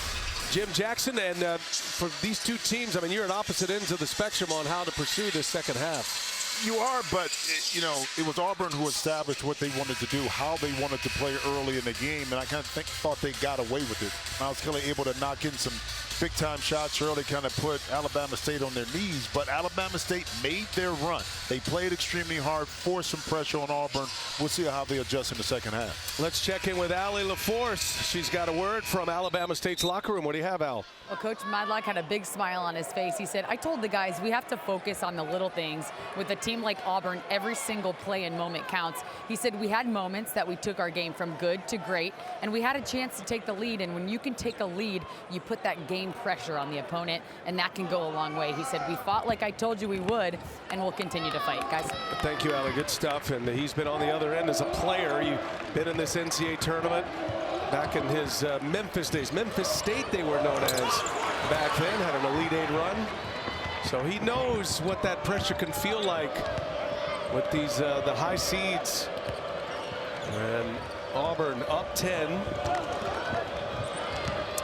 Jim Jackson. And for these two teams, I mean, you're at opposite ends of the spectrum on how to pursue this second half. You are, but, it was Auburn who established what they wanted to do, how they wanted to play early in the game, and I kind of thought they got away with it. Miles Kelly able to knock in some big-time shots early, kind of put Alabama State on their knees, but Alabama State made their run. They played extremely hard, forced some pressure on Auburn. We'll see how they adjust in the second half. Let's check in with Allie LaForce. She's got a word from Alabama State's locker room. What do you have, Al? Well, Coach Madlock had a big smile on his face. He said, I told the guys we have to focus on the little things. With a team like Auburn, every single play and moment counts. He said we had moments that we took our game from good to great, and we had a chance to take the lead. And when you can take a lead, you put that game pressure on the opponent, and that can go a long way. He said we fought like I told you we would, and we'll continue to fight, guys. Thank you, Allie. Good stuff. And he's been on the other end as a player. You've been in this NCAA tournament back in his Memphis days. Memphis State, they were known as back then, had an Elite Eight run. So he knows what that pressure can feel like with these the high seeds. And Auburn up 10.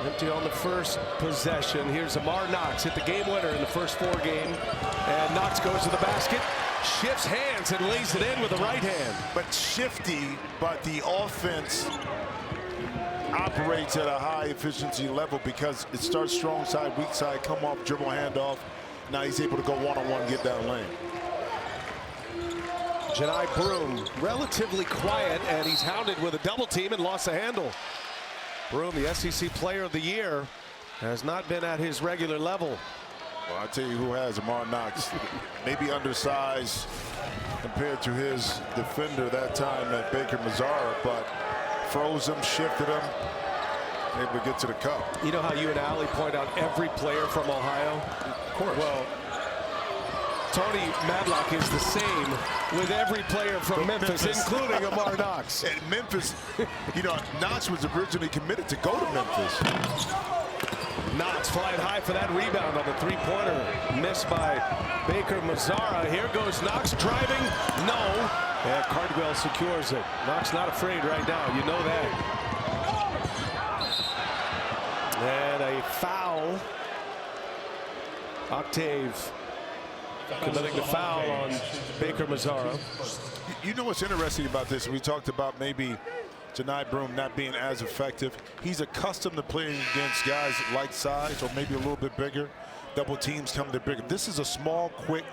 Empty on the first possession. Here's Amar Knox, hit the game winner in the first 4 games. And Knox goes to the basket, shifts hands and lays it in with the right hand. But shifty, but the offense operates at a high efficiency level because it starts strong side, weak side, come off, dribble, handoff. Now he's able to go one-on-one, get down lane. Janai Broom, relatively quiet, and he's hounded with a double team and lost the handle. Broom, the SEC Player of the Year, has not been at his regular level. Well, I'll tell you who has, Amar Knox. Maybe undersized compared to his defender that time at Baker Mazzara, but froze him, shifted him, able to get to the cup. You know how you and Allie point out every player from Ohio? Of course. Well, Tony Madlock is the same with every player from Memphis, including Amar Knox. And Memphis, Knox was originally committed to go to Memphis. Knox flying high for that rebound on the three-pointer. Missed by Baker Mazzara. Here goes Knox driving. No. And Cardwell secures it. Knox not afraid right now. You know that. And a foul. Octave committing the foul on Baker Mazzara. You know what's interesting about this? We talked about maybe Janai Broom not being as effective. He's accustomed to playing against guys like size or maybe a little bit bigger. Double teams come to bigger. This is a small, quick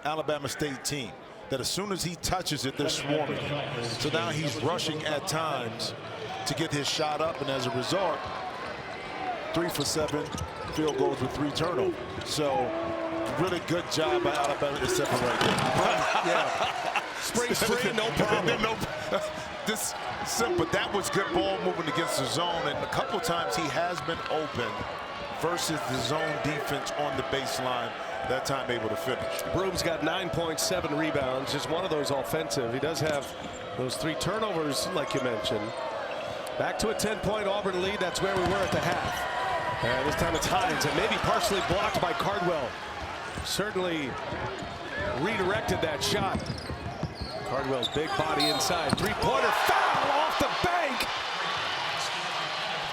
Alabama State team that as soon as he touches it, they're swarming. So now he's rushing at times to get his shot up, and as a result, 3 for 7 field goals with 3 turnovers. So really good job by Alabama to separate them. Yeah. Spring, no problem. This simple. That was good ball moving against the zone, and a couple times he has been open versus the zone defense on the baseline. That time able to finish. Broom's got 9.7 rebounds, just one of those offensive. He does have those 3 turnovers, like you mentioned. Back to a 10-point Auburn lead. That's where we were at the half. And this time it's Hines, and maybe partially blocked by Cardwell. Certainly redirected that shot. Cardwell's big body inside. Three-pointer foul off the bank.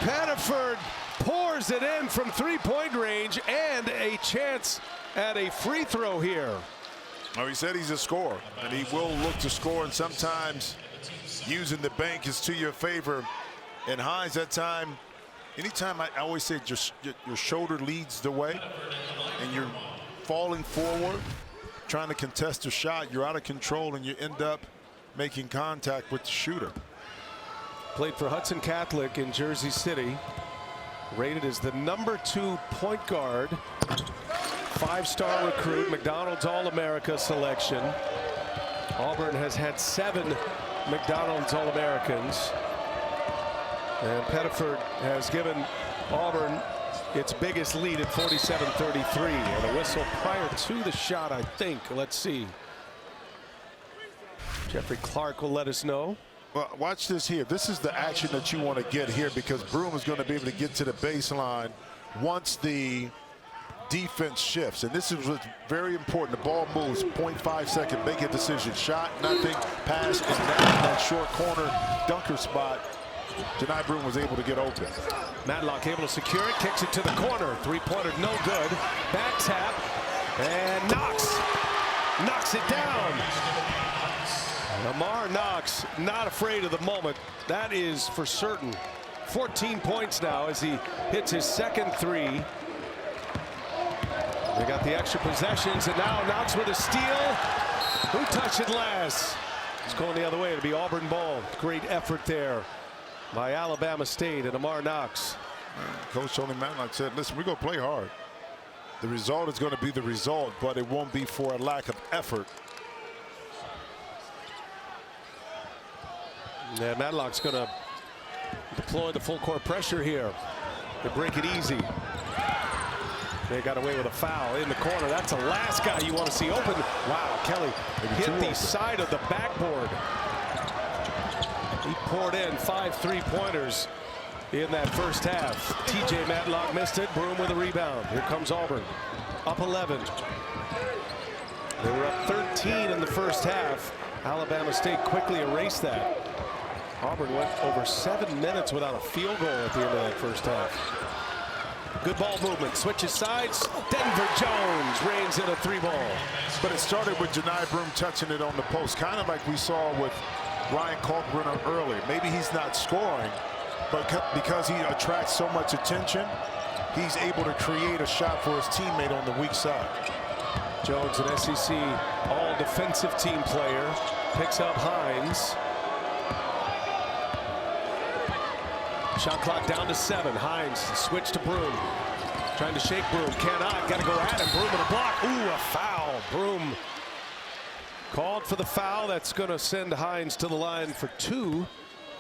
Pettiford pours it in from three-point range, and a chance at a free throw here. Well, he said he's a scorer, and he will look to score, and sometimes using the bank is to your favor. And Hines, that time, anytime I always say your shoulder leads the way, and you're falling forward, trying to contest a shot, you're out of control, and you end up making contact with the shooter. Played for Hudson Catholic in Jersey City. Rated as the #2 point guard. 5-star recruit, McDonald's All-America selection. Auburn has had 7 McDonald's All-Americans. And Pettiford has given Auburn its biggest lead at 47-33. And a whistle prior to the shot, I think. Let's see. Jeffrey Clark will let us know. Well, watch this here. This is the action that you want to get here, because Broome is going to be able to get to the baseline once the defense shifts. And this is what's very important. The ball moves, 0.5 second, make a decision. Shot, nothing, pass, and now that short corner dunker spot, Johni Broome was able to get open. Matlock able to secure it, kicks it to the corner. 3-pointer, no good. Back tap, and knocks it down. Lamar Knox not afraid of the moment. That is for certain. 14 points now as he hits his second 3. They got the extra possessions, and now Knox with a steal. Who touched it last? It's going the other way. It'll be Auburn ball. Great effort there by Alabama State and Lamar Knox. Coach Tony Matlock said, listen, we're going to play hard. The result is going to be the result, but it won't be for a lack of effort. Yeah, Matlock's going to deploy the full court pressure here to break it easy. They got away with a foul in the corner. That's the last guy you want to see open. Wow, Kelly hit the side of the backboard. He poured in 5 3-pointers in that first half. TJ Matlock missed it. Broome with a rebound. Here comes Auburn. Up 11. They were up 13 in the first half. Alabama State quickly erased that. Auburn went over 7 minutes without a field goal at the end of that first half. Good ball movement. Switches sides. Denver Jones reigns in a 3-ball. But it started with Johni Broome touching it on the post, kind of like we saw with Ryan Kalkbrenner earlier. Maybe he's not scoring, but because he attracts so much attention, he's able to create a shot for his teammate on the weak side. Jones, an SEC all-defensive team player, picks up Hines. Shot clock down to 7. Hines switch to Broome. Trying to shake Broome. Cannot. Got to go at him. Broome with a block. Ooh, a foul. Broome called for the foul. That's going to send Hines to the line for 2.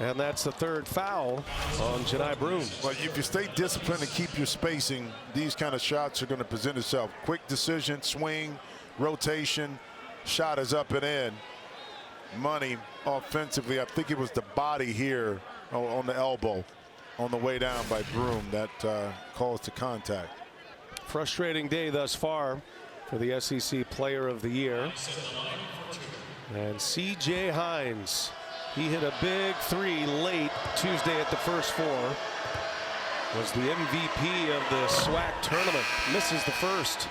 And that's the 3rd foul on Johni Broome. Well, if you stay disciplined and keep your spacing, these kind of shots are going to present itself. Quick decision, swing, rotation. Shot is up and in. Money offensively. I think it was the body here on the elbow on the way down by Broome that caused the contact. Frustrating day thus far for the SEC Player of the Year. And C.J. Hines, he hit a big 3 late Tuesday at the first 4. Was the MVP of the SWAC tournament. Misses the first.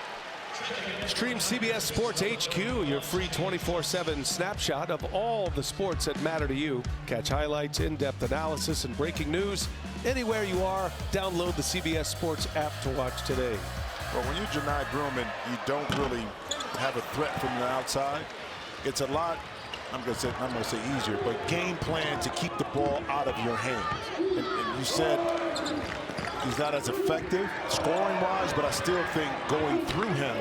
Stream CBS Sports HQ, your free 24/7 snapshot of all the sports that matter to you. Catch highlights, in-depth analysis, and breaking news anywhere you are. Download the CBS Sports app to watch today. Well, when you're Johni Broome and you don't really have a threat from the outside, it's a lot, I'm going to say easier, but game plan to keep the ball out of your hands. And you said he's not as effective scoring-wise, but I still think going through him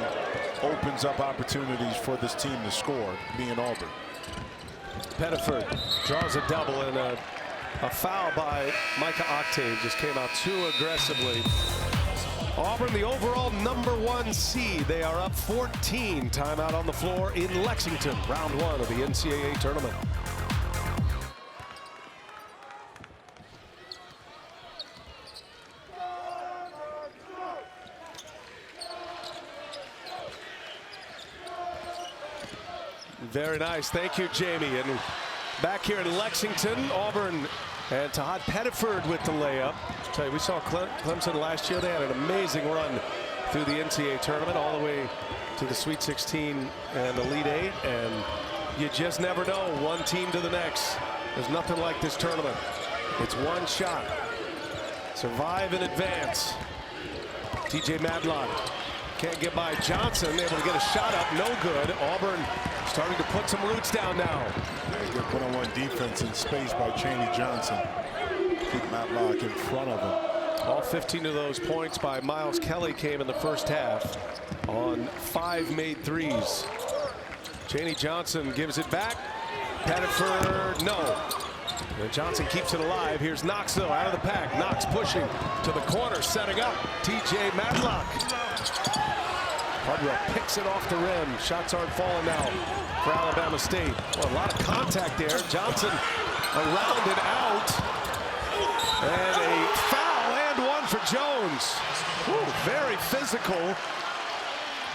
opens up opportunities for this team to score, being Auburn. Pettiford draws a double, and a foul by Micah Octave just came out too aggressively. Auburn, the overall #1 seed. They are up 14. Timeout on the floor in Lexington, round 1 of the NCAA tournament. Very nice. Thank you, Jamie. And back here in Lexington, Auburn and Todd Pettiford with the layup. I'll tell you, we saw Clemson last year. They had an amazing run through the NCAA tournament, all the way to the Sweet 16 and Elite 8. And you just never know, one team to the next. There's nothing like this tournament. It's one shot. Survive and advance. TJ Matlock can't get by Johnson, able to get a shot up, no good. Auburn starting to put some roots down now. Very good one-on-one defense in space by Chaney Johnson. Keep Matlock in front of him. All 15 of those points by Miles Kelly came in the first half on 5 made threes. Chaney Johnson gives it back. Pettiford, no. And Johnson keeps it alive. Here's Knox, though, out of the pack. Knox pushing to the corner, setting up. TJ Matlock. Cardwell picks it off the rim. Shots aren't falling now for Alabama State. Well, a lot of contact there. Johnson around and out. And a foul and one for Jones. Ooh, very physical.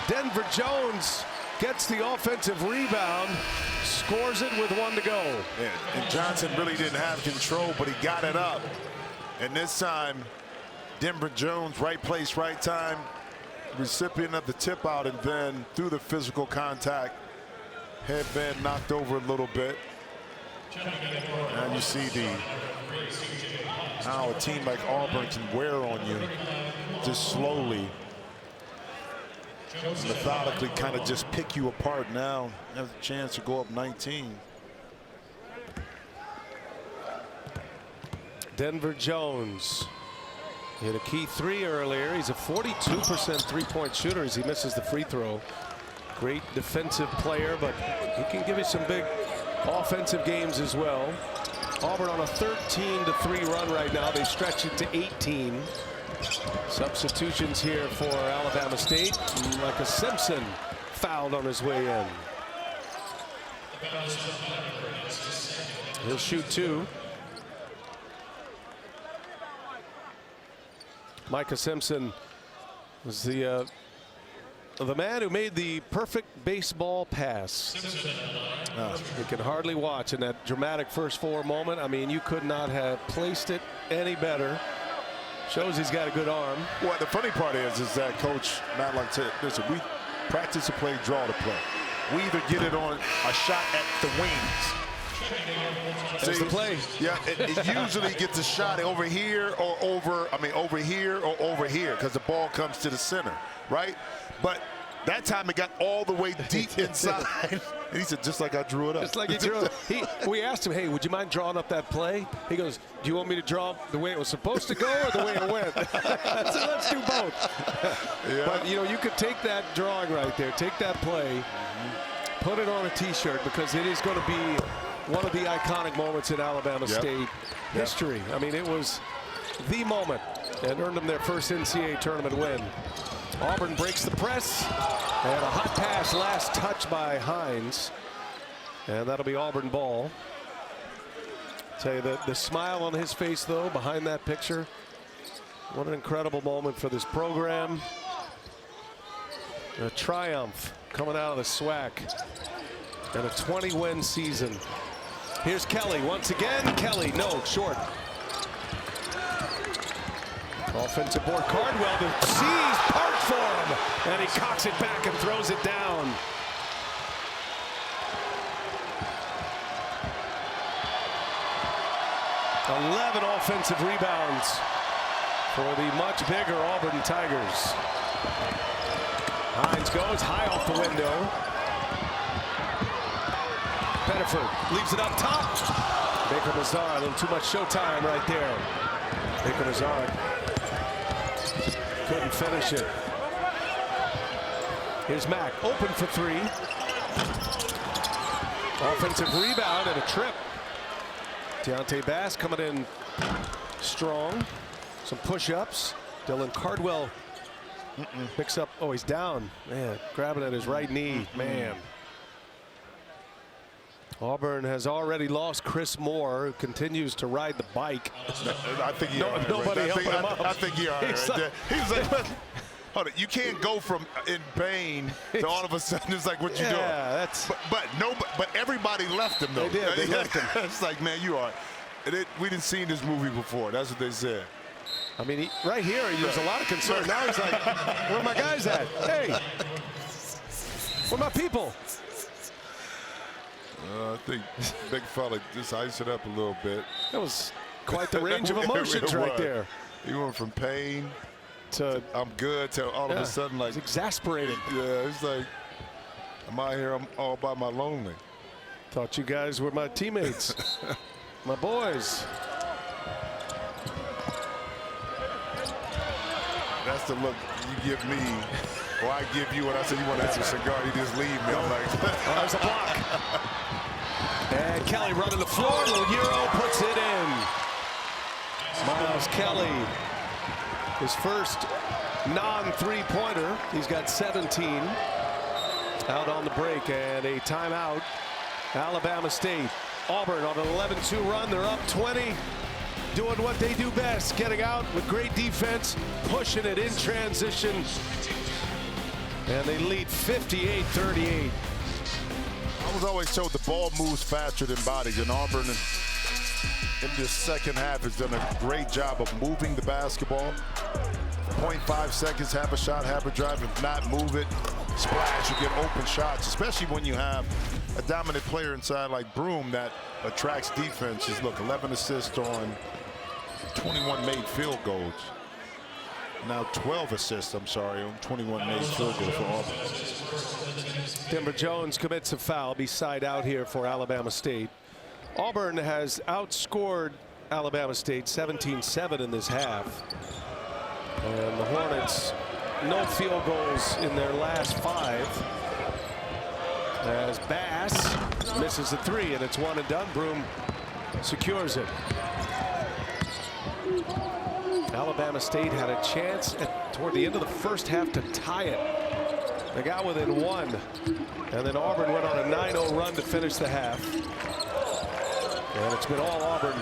Denver Jones gets the offensive rebound, scores it with 1 to go. And Johnson really didn't have control, but he got it up. And this time, Denver Jones, right place, right time, recipient of the tip out, and then through the physical contact, headband knocked over a little bit. And you see how a team like Auburn can wear on you just slowly, methodically, kind of just pick you apart. Now has a chance to go up 19. Denver Jones hit a key 3 earlier. He's a 42% three-point shooter as he misses the free throw. Great defensive player, but he can give you some big offensive games as well. Auburn on a 13-3 run right now. They stretch it to 18. Substitutions here for Alabama State. Micah Simpson fouled on his way in. He'll shoot 2. Micah Simpson was the man who made the perfect baseball pass. You can hardly watch in that dramatic first 4 moment. I mean, you could not have placed it any better. Shows he's got a good arm. Well, the funny part is that Coach Matlock said, listen, we practice to play, draw to play. We either get it on a shot at the wings. There's the play. Yeah, it usually gets a shot over here or over here or over here, because the ball comes to the center, right? But that time it got all the way deep inside. And he said, just like I drew it up. Just like he drew it. We asked him, hey, would you mind drawing up that play? He goes, do you want me to draw the way it was supposed to go or the way it went? So let's do both. Yeah. But, you know, you could take that drawing right there, take that play, put it on a T-shirt, because it is going to be one of the iconic moments in Alabama State history. I mean, it was the moment and earned them their first NCAA tournament win. Auburn breaks the press, and a hot pass, last touch by Hines, and that'll be Auburn ball. Tell you the smile on his face, though, behind that picture. What an incredible moment for this program. A triumph coming out of the SWAC, and a 20-win season. Here's Kelly once again. Kelly, no, short. Offensive board. Cardwell, the seas part for him, and he cocks it back and throws it down. "11 offensive rebounds for the much bigger Auburn Tigers." Hines goes high off the window. Pettiford leaves it up top. Baker Mazar, a little too much showtime right there. Baker Mazar couldn't finish it. Here's Mack, open for 3. Offensive rebound and a trip. Deontay Bass coming in strong. Some push-ups. Dylan Cardwell picks up. Oh, he's down. Man, grabbing at his right knee. Man. Auburn has already lost Chris Moore, who continues to ride the bike. I think he nobody helping him up. I think he all right. He's like, hold it, you can't go from in pain to all of a sudden it's like, what you doing? That's. But everybody left him though. They did. They left him. It's like, man, you are. We didn't see this movie before. That's what they said. I mean, right here, there's a lot of concern. Now he's like, where are my guys at? Hey, where are my people? I think big fella just iced it up a little bit. That was quite the range of emotions right there. He went from pain to I'm good to all of a sudden like exasperated. Yeah, it's like I'm out here, I'm all by my lonely. Thought you guys were my teammates, my boys. That's the look you give me, or I give you when I say you want to have a cigar. You just leave me. I'm like, oh, there's a block. And Kelly running the floor. Little Euro puts it in. Miles Kelly, his first non-three-pointer. He's got 17 out on the break, and a timeout. Alabama State. Auburn on an 11-2 run. They're up 20. Doing what they do best, getting out with great defense, pushing it in transition, and they lead 58-38. I was always told the ball moves faster than bodies, and Auburn in this second half has done a great job of moving the basketball. 0.5 seconds, have a shot, have a drive. If not, move it, splash. You get open shots, especially when you have a dominant player inside like Broom that attracts defenses. Look, 11 assists on 21 made field goals. Now 12 assists, I'm sorry, on 21 made field goals for Auburn. Denver Jones commits a foul, be side out here for Alabama State. Auburn has outscored Alabama State 17-7 in this half. And the Hornets, no field goals in their last 5. As Bass misses the 3, and it's 1 and done. Broom secures it. Alabama State had a chance toward the end of the first half to tie it. They got within 1, and then Auburn went on a 9-0 run to finish the half. And it's been all Auburn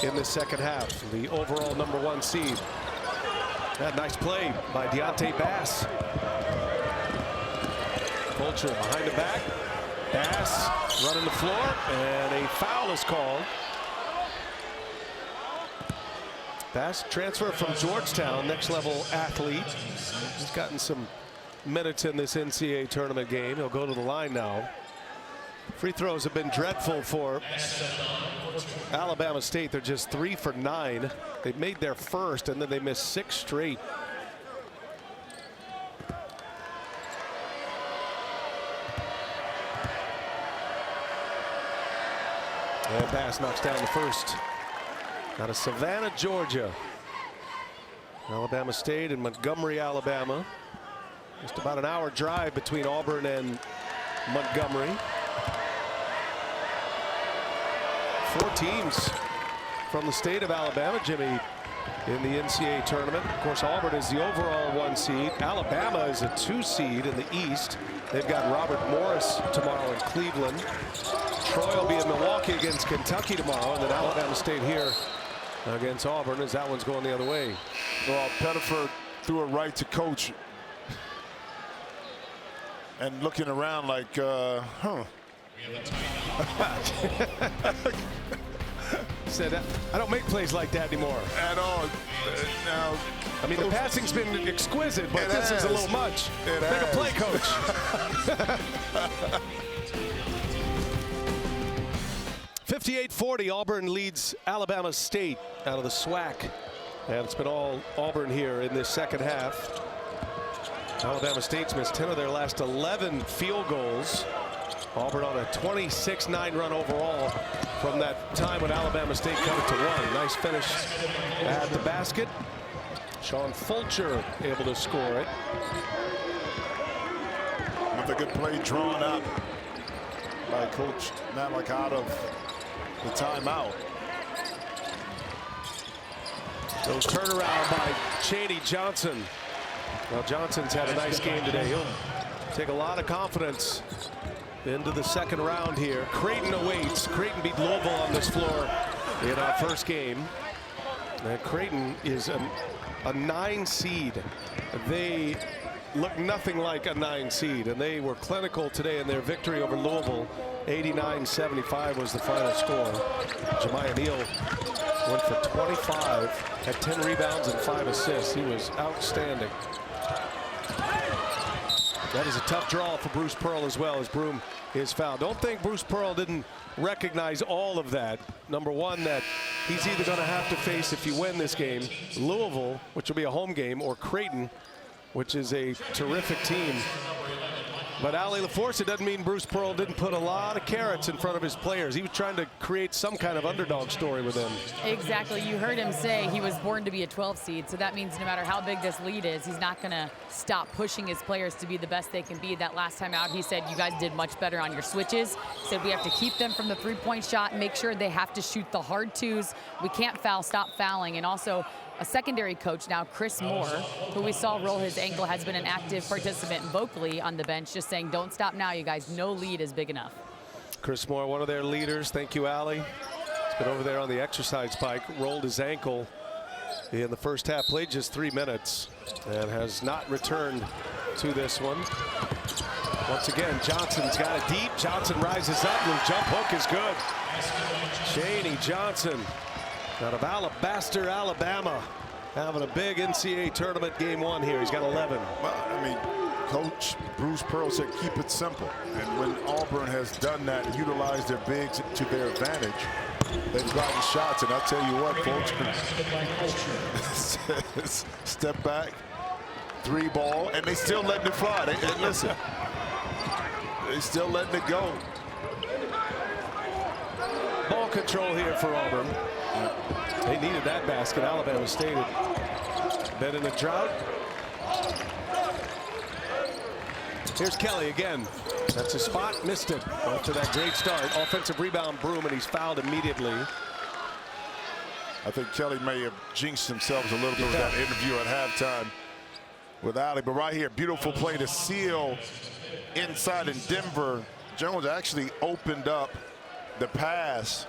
in the second half. The overall #1 seed. That nice play by Deontay Bass. Fulcher behind the back. Bass running the floor, and a foul is called. Bass transfer from Georgetown, next level athlete. He's gotten some minutes in this NCAA tournament game. He'll go to the line now. Free throws have been dreadful for Alabama State. They're just 3 for 9. They made their first, and then they missed 6 straight. And Bass knocks down the first. Out of Savannah, Georgia. Alabama State and Montgomery, Alabama. Just about an hour drive between Auburn and Montgomery. 4 teams from the state of Alabama, Jimmy, in the NCAA tournament. Of course, Auburn is the overall 1 seed. Alabama is a 2 seed in the East. They've got Robert Morris tomorrow in Cleveland. Troy will be in Milwaukee against Kentucky tomorrow, and then Alabama State here against Auburn, as that one's going the other way. Well, Pettiford threw it right to Coach. And looking around like, Said, I don't make plays like that anymore. At all. Now, I mean, the passing's been exquisite, but this is a little much. Make a play, Coach. 58-40, Auburn leads Alabama State out of the SWAC. And it's been all Auburn here in this second half. Alabama State's missed 10 of their last 11 field goals. Auburn on a 26-9 run overall from that time when Alabama State cut it to 1. Nice finish at the basket. Sean Fulcher able to score it. With a good play drawn up by Coach Matlock out of the timeout. So turnaround by Chaney Johnson. Well, Johnson's had a nice game today. He'll take a lot of confidence into the second round here. Creighton awaits. Creighton beat Louisville on this floor in our first game. And Creighton is a 9 seed. They look nothing like a 9 seed, and they were clinical today in their victory over Louisville. 89-75 was the final score. Jemiah Neal went for 25, had 10 rebounds and 5 assists. He was outstanding. That is a tough draw for Bruce Pearl as well, as Broom is fouled. Don't think Bruce Pearl didn't recognize all of that. Number one, that he's either going to have to face, if you win this game, Louisville, which will be a home game, or Creighton, which is a terrific team But Ali LaForce, it doesn't mean Bruce Pearl didn't put a lot of carrots in front of his players. He was trying to create some kind of underdog story with them. Exactly. You heard him say he was born to be a 12 seed. So that means no matter how big this lead is, he's not going to stop pushing his players to be the best they can be. That last time out, he said, you guys did much better on your switches. He said we have to keep them from the three-point shot, make sure they have to shoot the hard twos. We can't foul, stop fouling. And also, a secondary coach now, Chris Moore, who we saw roll his ankle, has been an active participant vocally on the bench, just saying, don't stop now, you guys. No lead is big enough. Chris Moore, one of their leaders. Thank you, Ali. He's been over there on the exercise bike, rolled his ankle in the first half, played just 3 minutes, and has not returned to this one. Once again, Johnson's got it deep. Johnson rises up. The jump hook is good. Chaney Johnson out of Alabaster, Alabama, having a big NCAA tournament game 1 here. He's got 11. Well, I mean, Coach Bruce Pearl said keep it simple. And when Auburn has done that and utilized their bigs to their advantage, they've gotten shots. And I'll tell you what, folks, step back, 3 ball, and they still letting it fly. And listen, they still letting it go. Ball control here for Auburn. They needed that basket. Alabama State had been in a drought. Here's Kelly again. That's a spot. Missed it after that great start. Offensive rebound, Broom, and he's fouled immediately. I think Kelly may have jinxed themselves a little bit with that interview at halftime with Ali. But right here, beautiful play to seal inside in Denver. Jones actually opened up the pass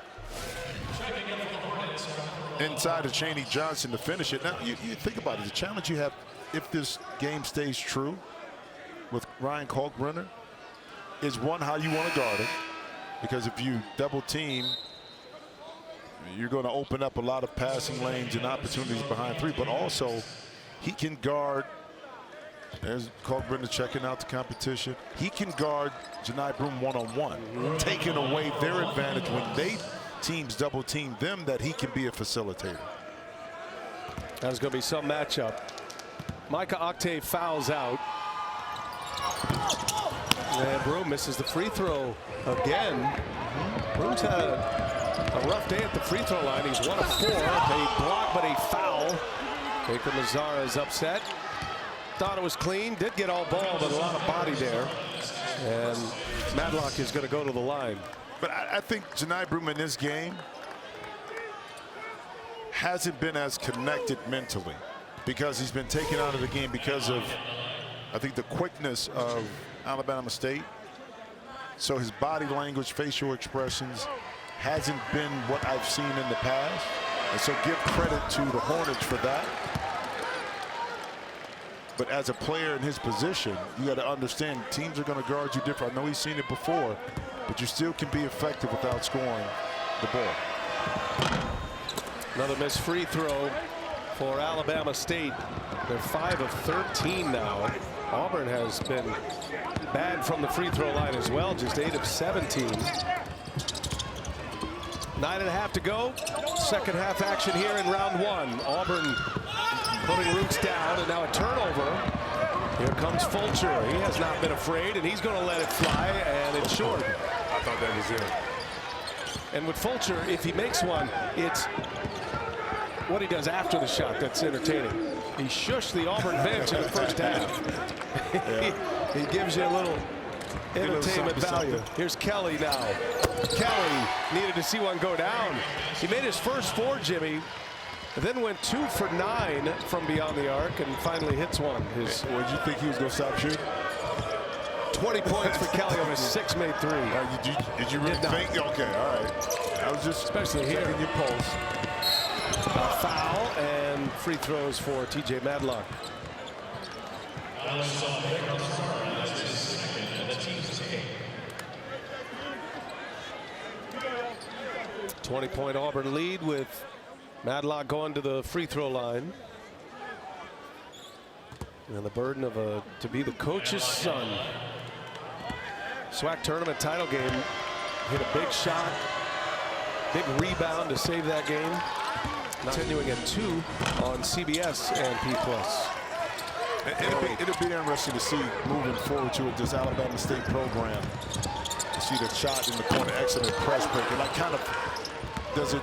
inside of Chaney Johnson to finish it. Now, you think about it. The challenge you have if this game stays true with Ryan Kalkbrenner is, one, how you want to guard it. Because if you double team, you're going to open up a lot of passing lanes and opportunities behind 3. But also, he can guard. There's Kalkbrenner checking out the competition. He can guard Janai Broom one-on-one, taking away their advantage when teams double team them, that he can be a facilitator. There's going to be some matchup. Micah Octave fouls out. And Broom misses the free throw again. Broom's had a rough day at the free throw line. He's 1 of 4. A block, but a foul. Baker Mazzara is upset. Thought it was clean. Did get all ball, but a lot of body there. And Madlock is going to go to the line. But I think Janai Broom in this game hasn't been as connected mentally because he's been taken out of the game because of, I think, the quickness of Alabama State. So his body language, facial expressions hasn't been what I've seen in the past. And so give credit to the Hornets for that. But as a player in his position, you got to understand teams are going to guard you different. I know he's seen it before, but you still can be effective without scoring the ball. Another missed free throw for Alabama State. They're 5 of 13 now. Auburn has been bad from the free throw line as well, just 8 of 17. 9.5 to go. Second half action here in round 1. Auburn putting roots down, and now a turnover. Here comes Fulcher. He has not been afraid, and he's going to let it fly, and it's short. I thought that was it. And with Fulcher, if he makes one, it's what he does after the shot that's entertaining. He shushed the Auburn bench in the first half. he gives you a little entertainment value. Here's Kelly now. Kelly needed to see one go down. He made his first 4, Jimmy, and then went 2 for 9 from beyond the arc and finally hits one. Did you think he was going to stop shooting? 20 points for Kelly on his 6 made 3. Did you really think? Okay, all right. I was just especially here in your pulse. A foul and free throws for TJ Madlock. 20-point Auburn lead with Madlock going to the free throw line. And the burden of to be the coach's son. SWAC tournament title game. Hit a big shot. Big rebound to save that game. Continuing at 2 on CBS and P+. It'll be interesting to see moving forward to this Alabama State program. To see the shot in the corner, excellent press break. And like kind of does it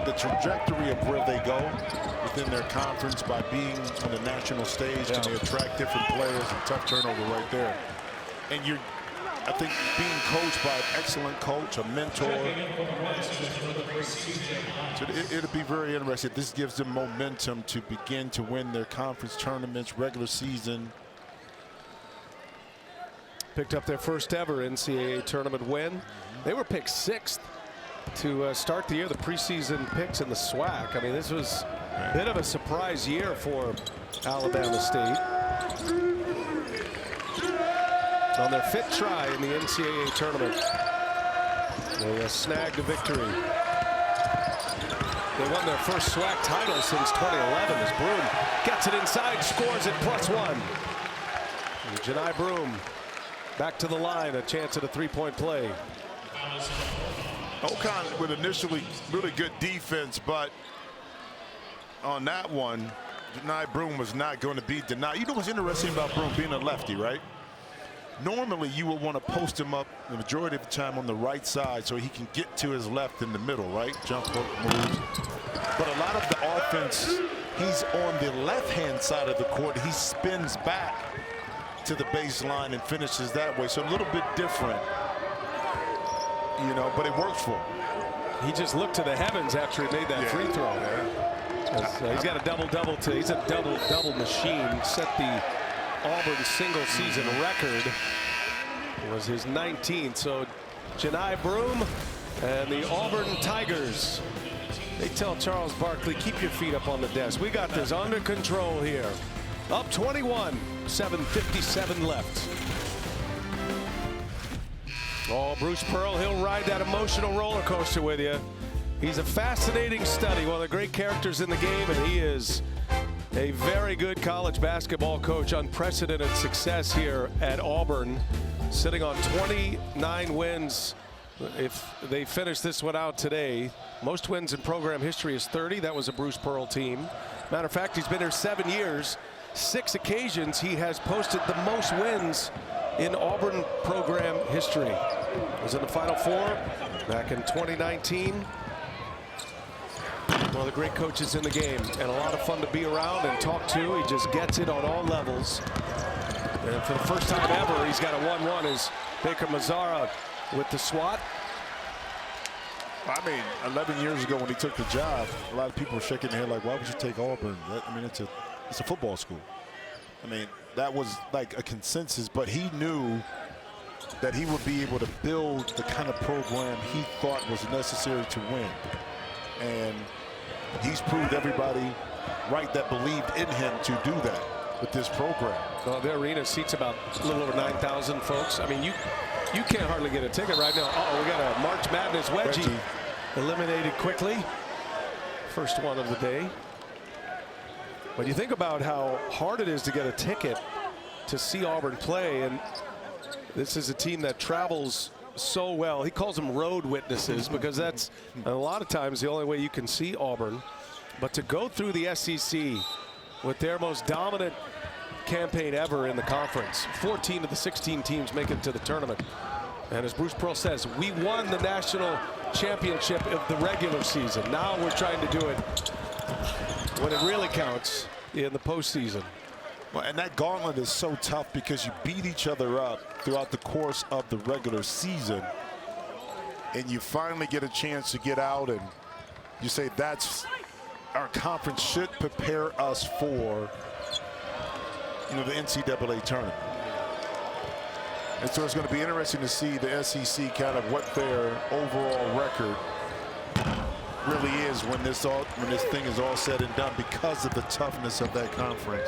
the trajectory of where they go within their conference by being on the national stage. Can they attract different players? A tough turnover right there. And I think being coached by an excellent coach, a mentor. So it'll be very interesting. This gives them momentum to begin to win their conference tournaments, regular season. Picked up their first ever NCAA tournament win. They were picked 6th to start the year, the preseason picks in the SWAC. I mean, this was a bit of a surprise year for Alabama State. On their 5th try in the NCAA tournament, they snagged a victory. They won their first SWAC title since 2011 as Broom gets it inside, scores it +1. And Janai Broom back to the line, a chance at a 3-point play. Ocon with initially really good defense, but on that one, Janai Broom was not going to be denied. You know what's interesting about Broom being a lefty, right? Normally, you would want to post him up the majority of the time on the right side so he can get to his left in the middle, right? Jump hook moves. But a lot of the offense, he's on the left-hand side of the court. He spins back to the baseline and finishes that way. So a little bit different, you know, but it works for him. He just looked to the heavens after he made that free throw. He's got a double-double today. He's a double-double machine. Set the Auburn single season record. It was his 19th. So Janai Broom and the Auburn Tigers, they tell Charles Barkley, keep your feet up on the desk. We got this under control here. Up 21, 7:57 left. Oh, Bruce Pearl, he'll ride that emotional roller coaster with you. He's a fascinating study, one of the great characters in the game, and he is a very good college basketball coach. Unprecedented success here at Auburn, sitting on 29 wins. If they finish this one out today, most wins in program history is 30. That was a Bruce Pearl team. Matter of fact, he's been here 7 years. 6 occasions he has posted the most wins in Auburn program history. Was in the Final Four back in 2019. One of the great coaches in the game, and a lot of fun to be around and talk to. He just gets it on all levels. And for the first time ever, he's got a 1-1 as Baker Mazzara with the swat. I mean, 11 years ago when he took the job, a lot of people were shaking their head like, why would you take Auburn? I mean, it's a football school. I mean, that was like a consensus, but he knew that he would be able to build the kind of program he thought was necessary to win. And he's proved everybody right that believed in him to do that with this program. Well, the arena seats about a little over 9,000 folks. I mean, you can't hardly get a ticket right now. Uh-oh, we got a March Madness wedgie eliminated quickly. First one of the day. When you think about how hard it is to get a ticket to see Auburn play, and this is a team that travels so well. He calls them road witnesses because that's a lot of times the only way you can see Auburn. But to go through the SEC with their most dominant campaign ever in the conference, 14 of the 16 teams make it to the tournament. And as Bruce Pearl says, we won the national championship of the regular season. Now we're trying to do it when it really counts in the postseason. Well, and that gauntlet is so tough because you beat each other up throughout the course of the regular season, and you finally get a chance to get out and you say that's our conference should prepare us for, you know, the NCAA tournament. And so it's going to be interesting to see the SEC kind of what their overall record really is when this thing is all said and done because of the toughness of that conference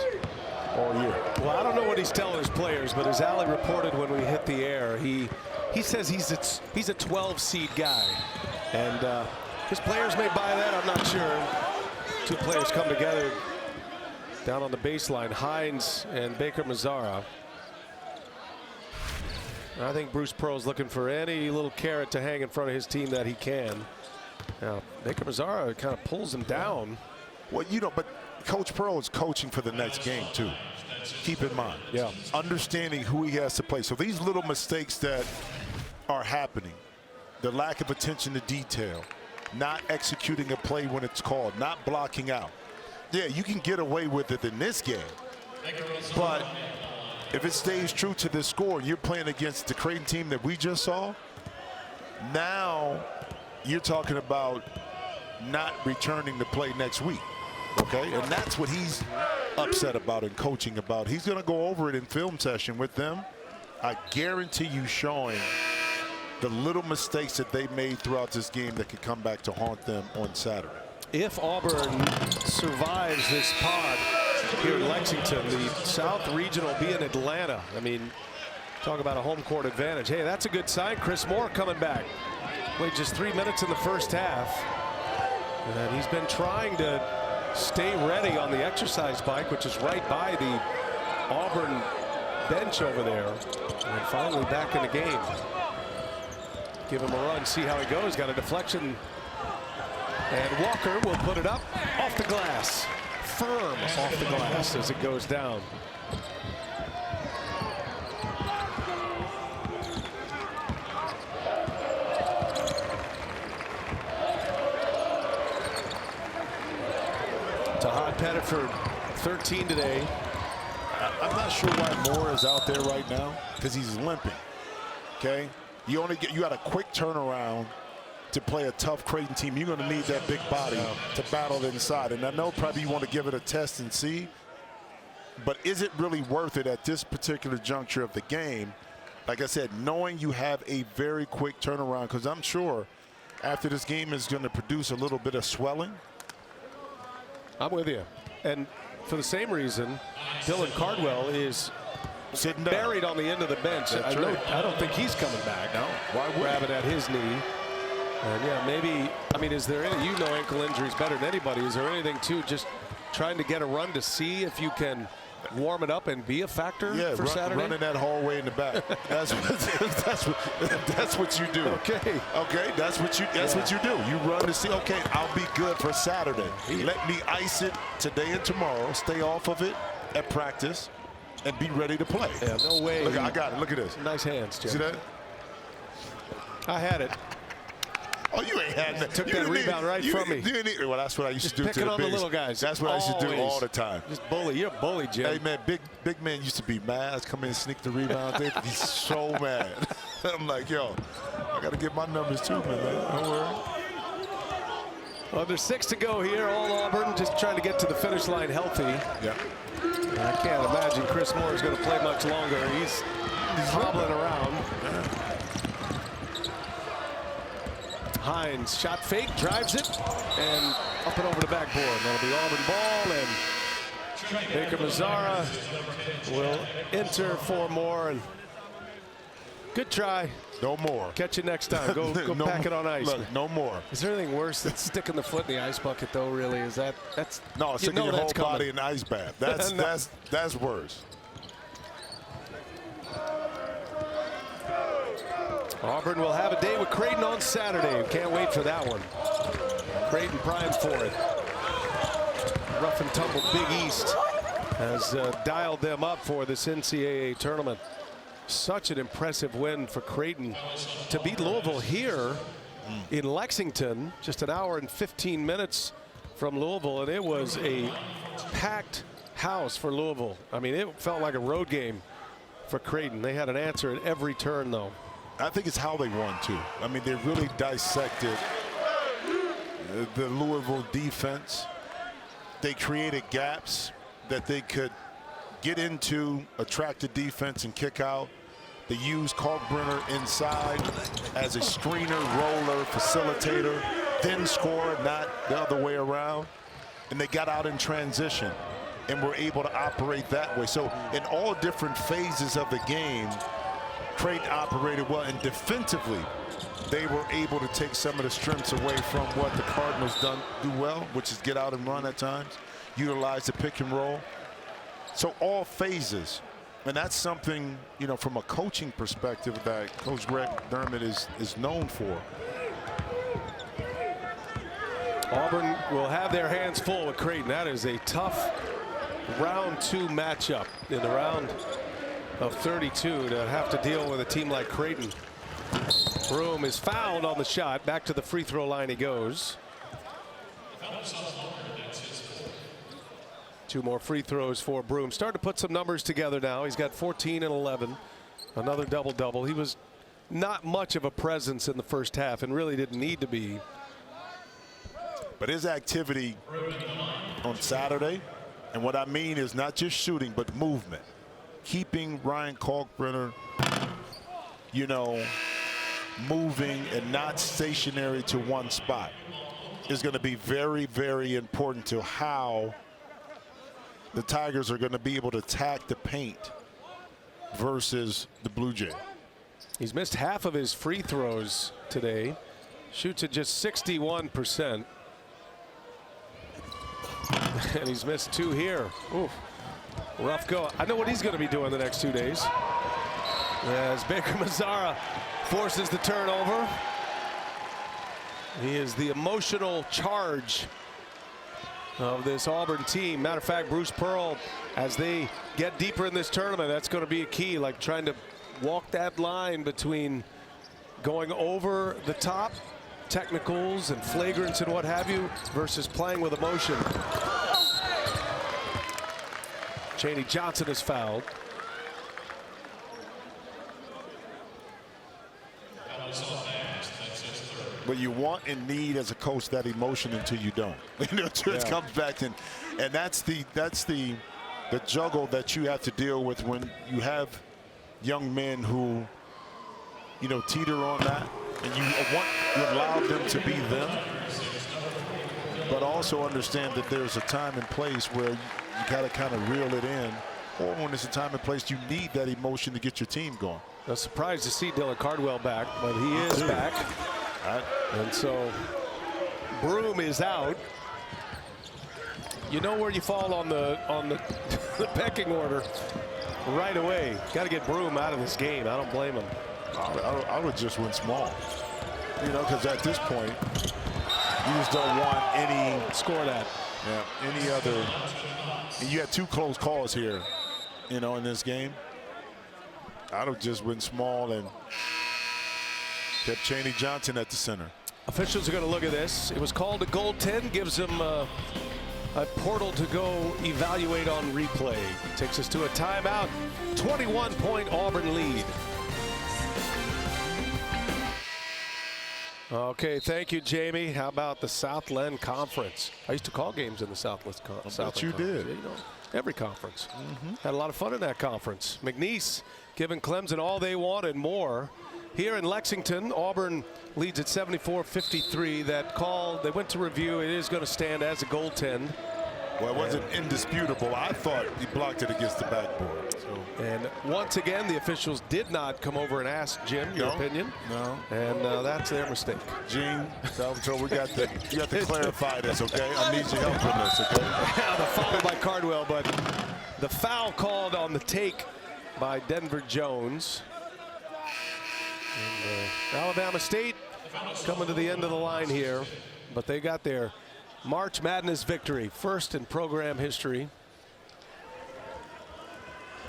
all year. Well, I don't know what he's telling his players, but as Allie reported when we hit the air, he says he's a 12 seed guy, and his players may buy that. I'm not sure. 2 players come together down on the baseline, Hines and Baker Mazzara. I think Bruce Pearl's looking for any little carrot to hang in front of his team that he can. Now, Baker Mazzara kind of pulls him down. Well, you know, but Coach Pearl is coaching for the next game, too. keep in mind. Yeah. Understanding who he has to play. So these little mistakes that are happening, the lack of attention to detail, not executing a play when it's called, not blocking out. Yeah, you can get away with it in this game. But if it stays true to the score, you're playing against the Creighton team that we just saw, now you're talking about not returning to play next week. Okay, and that's what he's upset about and coaching about. He's going to go over it in film session with them. I guarantee you showing the little mistakes that they made throughout this game that could come back to haunt them on Saturday. If Auburn survives this pod here in Lexington, the South Regional will be in Atlanta. I mean, talk about a home court advantage. Hey, that's a good sign. Chris Moore coming back. Played just 3 minutes in the first half. And he's been trying to stay ready on the exercise bike, which is right by the Auburn bench over there. And finally back in the game. Give him a run, see how he goes. Got a deflection. And Walker will put it up off the glass. Firm off the glass as it goes down. Tahad Pettiford, 13 today. I'm not sure why Moore is out there right now, because he's limping. Okay, you got a quick turnaround to play a tough Creighton team. You're going to need that big body to battle inside. And I know probably you want to give it a test and see, but is it really worth it at this particular juncture of the game? Like I said, knowing you have a very quick turnaround, because I'm sure after this game is going to produce a little bit of swelling. I'm with you. And for the same reason, Dylan Cardwell is sitting down, buried on the end of the bench. I don't think he's coming back. No, why would grab it at his knee? And yeah, maybe, I mean, is there any, you know ankle injuries better than anybody. Is there anything to just trying to get a run to see if you can warm it up and be a factor for Saturday? Running that hallway in the back. That's what you do. Okay. Okay, that's what you do. You run to see, okay, I'll be good for Saturday. Let me ice it today and tomorrow, stay off of it at practice, and be ready to play. Yeah, no way. Look, I got it. Look at this. Nice hands, Jim. See that? I had it. Oh, you ain't had that. Took that rebound right from me. Well, that's what I used to do to the picking on the little guys. That's what I used to do all the time. Just bully. You're a bully, Jim. Hey, man, big man used to be mad. I'd come in and sneak the rebound. They'd be so mad. I'm like, yo, I got to get my numbers too, man. Don't worry. Well, there's 6 to go here. All Auburn just trying to get to the finish line healthy. Yeah. I can't imagine Chris Moore is going to play much longer. He's hobbling around. Hines, shot fake, drives it, and up and over the backboard. That'll be Auburn ball, and Baker Mazzara will enter for more. And good try. No more. Catch you next time. Go no, pack it on ice. Look, no more. Is there anything worse than sticking the foot in the ice bucket, though? Really, is that's no, sticking your whole body in the ice bath. That's worse. Auburn will have a day with Creighton on Saturday. Can't wait for that one. Creighton primed for it. Rough and tumble Big East has dialed them up for this NCAA tournament. Such an impressive win for Creighton to beat Louisville here in Lexington, just an hour and 15 minutes from Louisville, and it was a packed house for Louisville. I mean, it felt like a road game for Creighton. They had an answer at every turn, though. I think it's how they won, too. I mean, they really dissected the Louisville defense. They created gaps that they could get into, attract the defense, and kick out. They used Kalkbrenner inside as a screener, roller, facilitator, then score, not the other way around. And they got out in transition and were able to operate that way. So in all different phases of the game, Creighton operated well, and defensively, they were able to take some of the strengths away from what the Cardinals do well, which is get out and run at times, utilize the pick and roll. So all phases, and that's something, you know, from a coaching perspective that Coach Greg Dermott is known for. Auburn will have their hands full with Creighton. That is a tough round 2 matchup in the round of 32 to have to deal with a team like Creighton. Broome is fouled on the shot. Back to the free throw line he goes. 2 more free throws for Broome. Starting to put some numbers together now. He's got 14 and 11. Another double-double. He was not much of a presence in the first half and really didn't need to be. But his activity on Saturday, and what I mean is not just shooting, but movement. Keeping Ryan Kalkbrenner, you know, moving and not stationary to one spot is going to be very, very important to how the Tigers are going to be able to attack the paint versus the Blue Jay. He's missed half of his free throws today. Shoots at just 61%. And he's missed 2 here. Ooh, rough go. I know what he's going to be doing the next 2 days. As Baker Mazzara forces the turnover. He is the emotional charge of this Auburn team. Matter of fact, Bruce Pearl, as they get deeper in this tournament, that's going to be a key, like trying to walk that line between going over the top, technicals and flagrants and what have you, versus playing with emotion. Chaney Johnson is fouled. But you want and need as a coach that emotion until you don't. Until it comes back in, and that's the juggle that you have to deal with when you have young men who, you know, teeter on that, and you allow them to be them, but also understand that there's a time and place where you got to kind of reel it in, or when it's a time and place you need that emotion to get your team going. I'm surprised to see Dylan Cardwell back, but he is back. And so Broome is out. You know where you fall on the the pecking order right away. Got to get Broome out of this game. I don't blame him. I would just win small, you know, because at this point you just don't want any score that. Yeah, any other. And you had 2 close calls here, you know, in this game. I would just win small and kept Chaney Johnson at the center. Officials are going to look at this. It was called a goaltend, gives them a portal to go evaluate on replay. Takes us to a timeout. 21-point Auburn lead. Okay, thank you, Jamie. How about the Southland Conference? I used to call games in the Southland Conference. You did. You know, every conference. Had a lot of fun in that conference. McNeese giving Clemson all they want and more. Here in Lexington, Auburn leads at 74-53. That call, they went to review. It is going to stand as a goaltend. Well, it wasn't indisputable. I thought he blocked it against the backboard. So. And once again, the officials did not come over and ask Jim your opinion. No. And that's their mistake. Gene, Salvatore, you have to clarify this, okay? I need your help on this, okay? The foul by Cardwell, but the foul called on the take by Denver Jones. And, Alabama State coming to the end of the line here, but they got their March Madness victory, first in program history.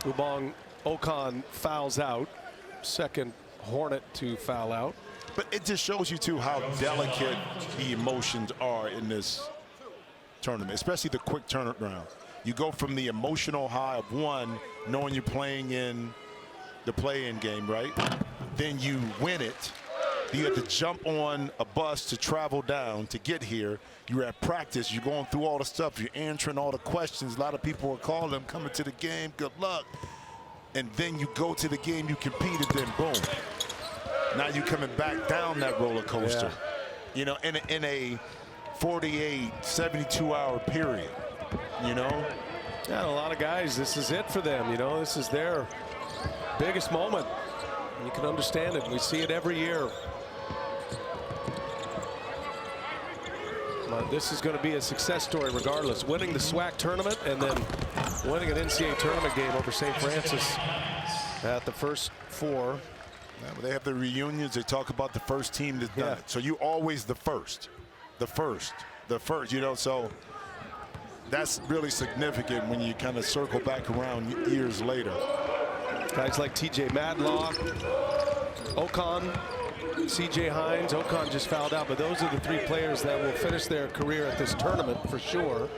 Ubong Okon fouls out, second Hornet to foul out. But it just shows you, too, how delicate the emotions are in this tournament, especially the quick turnaround. You go from the emotional high of one, knowing you're playing in the play-in game, right? Then you win it. You have to jump on a bus to travel down to get here. You're at practice. You're going through all the stuff. You're answering all the questions. A lot of people are calling them, coming to the game. Good luck. And then you go to the game, you compete, and then boom. Now you're coming back down that roller coaster. Yeah. You know, in a 48, 72-hour period. You know? Yeah, a lot of guys, this is it for them. You know, this is their biggest moment. You can understand it. We see it every year. But this is going to be a success story regardless. Winning the SWAC tournament and then winning an NCAA tournament game over St. Francis at the first 4. Yeah, when they have the reunions, they talk about the first team that's done it. So you always the first, you know, so that's really significant when you kind of circle back around years later. Guys like TJ Madlock, Ocon, CJ Hines. Ocon just fouled out, but those are the 3 players that will finish their career at this tournament for sure.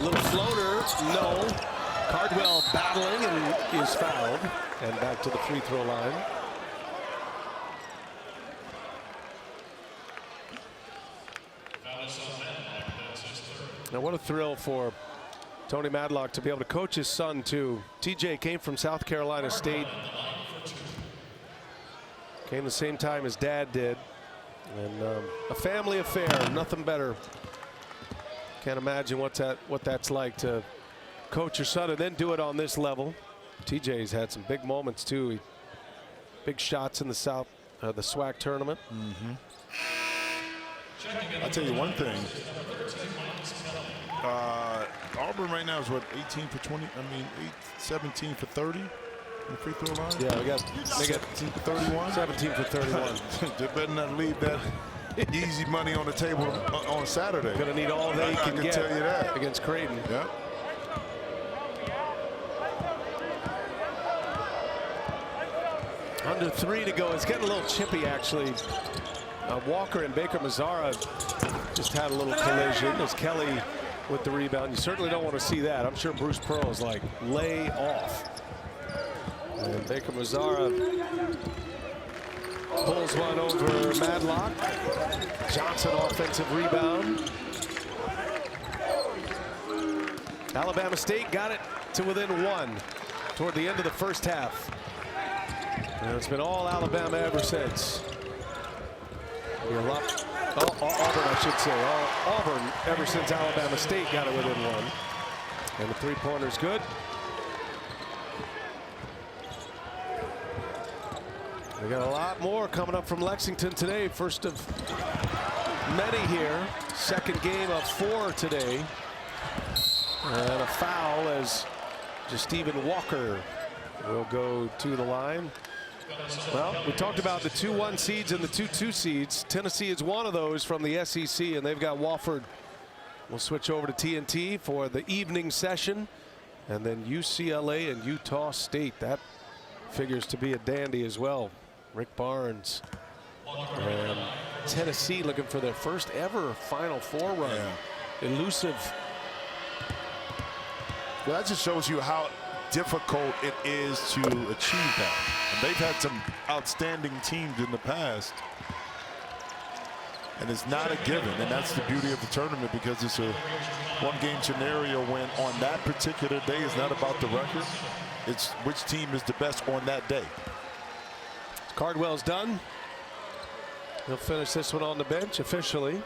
Little floater, no. Cardwell battling and is fouled. And back to the free throw line. Now what a thrill for Tony Madlock to be able to coach his son too. TJ came from South Carolina State. Came the same time his dad did. And a family affair, nothing better. Can't imagine what that's like to coach your son and then do it on this level. TJ's had some big moments too. Big shots in the the SWAC tournament. I'll tell you one thing. Auburn right now is what, 18 for 20? I mean, 17 for 30 in the free throw line. Yeah, they got 17 for 31. 17 for 31. They better not leave that easy money on the table on Saturday. Going to need all they can get tell you that. against Creighton. Yeah. Under 3 to go. It's getting a little chippy, actually. Walker and Baker Mazzara just had a little collision as Kelly with the rebound. You certainly don't want to see that. I'm sure Bruce Pearl is like, lay off. And Baker Mazzara pulls one over Madlock. Johnson offensive rebound. Alabama State got it to within 1 toward the end of the first half. And it's been all Alabama ever since. Auburn, I should say. Auburn ever since Alabama State got it within 1. And the 3-pointer's good. We got a lot more coming up from Lexington today. First of many here. Second game of 4 today. And a foul as Stephen Walker will go to the line. Well, we talked about the 2-1 seeds and the 2-2 seeds. Tennessee is one of those from the SEC, and they've got Wofford. We'll switch over to TNT for the evening session. And then UCLA and Utah State. That figures to be a dandy as well. Rick Barnes. And Tennessee looking for their first ever Final Four run. Yeah. Elusive. Well, that just shows you how difficult it is to achieve that. And they've had some outstanding teams in the past. And it's not a given. And that's the beauty of the tournament, because it's a one-game scenario when on that particular day it's not about the record. It's which team is the best on that day. Cardwell's done. He'll finish this one on the bench officially.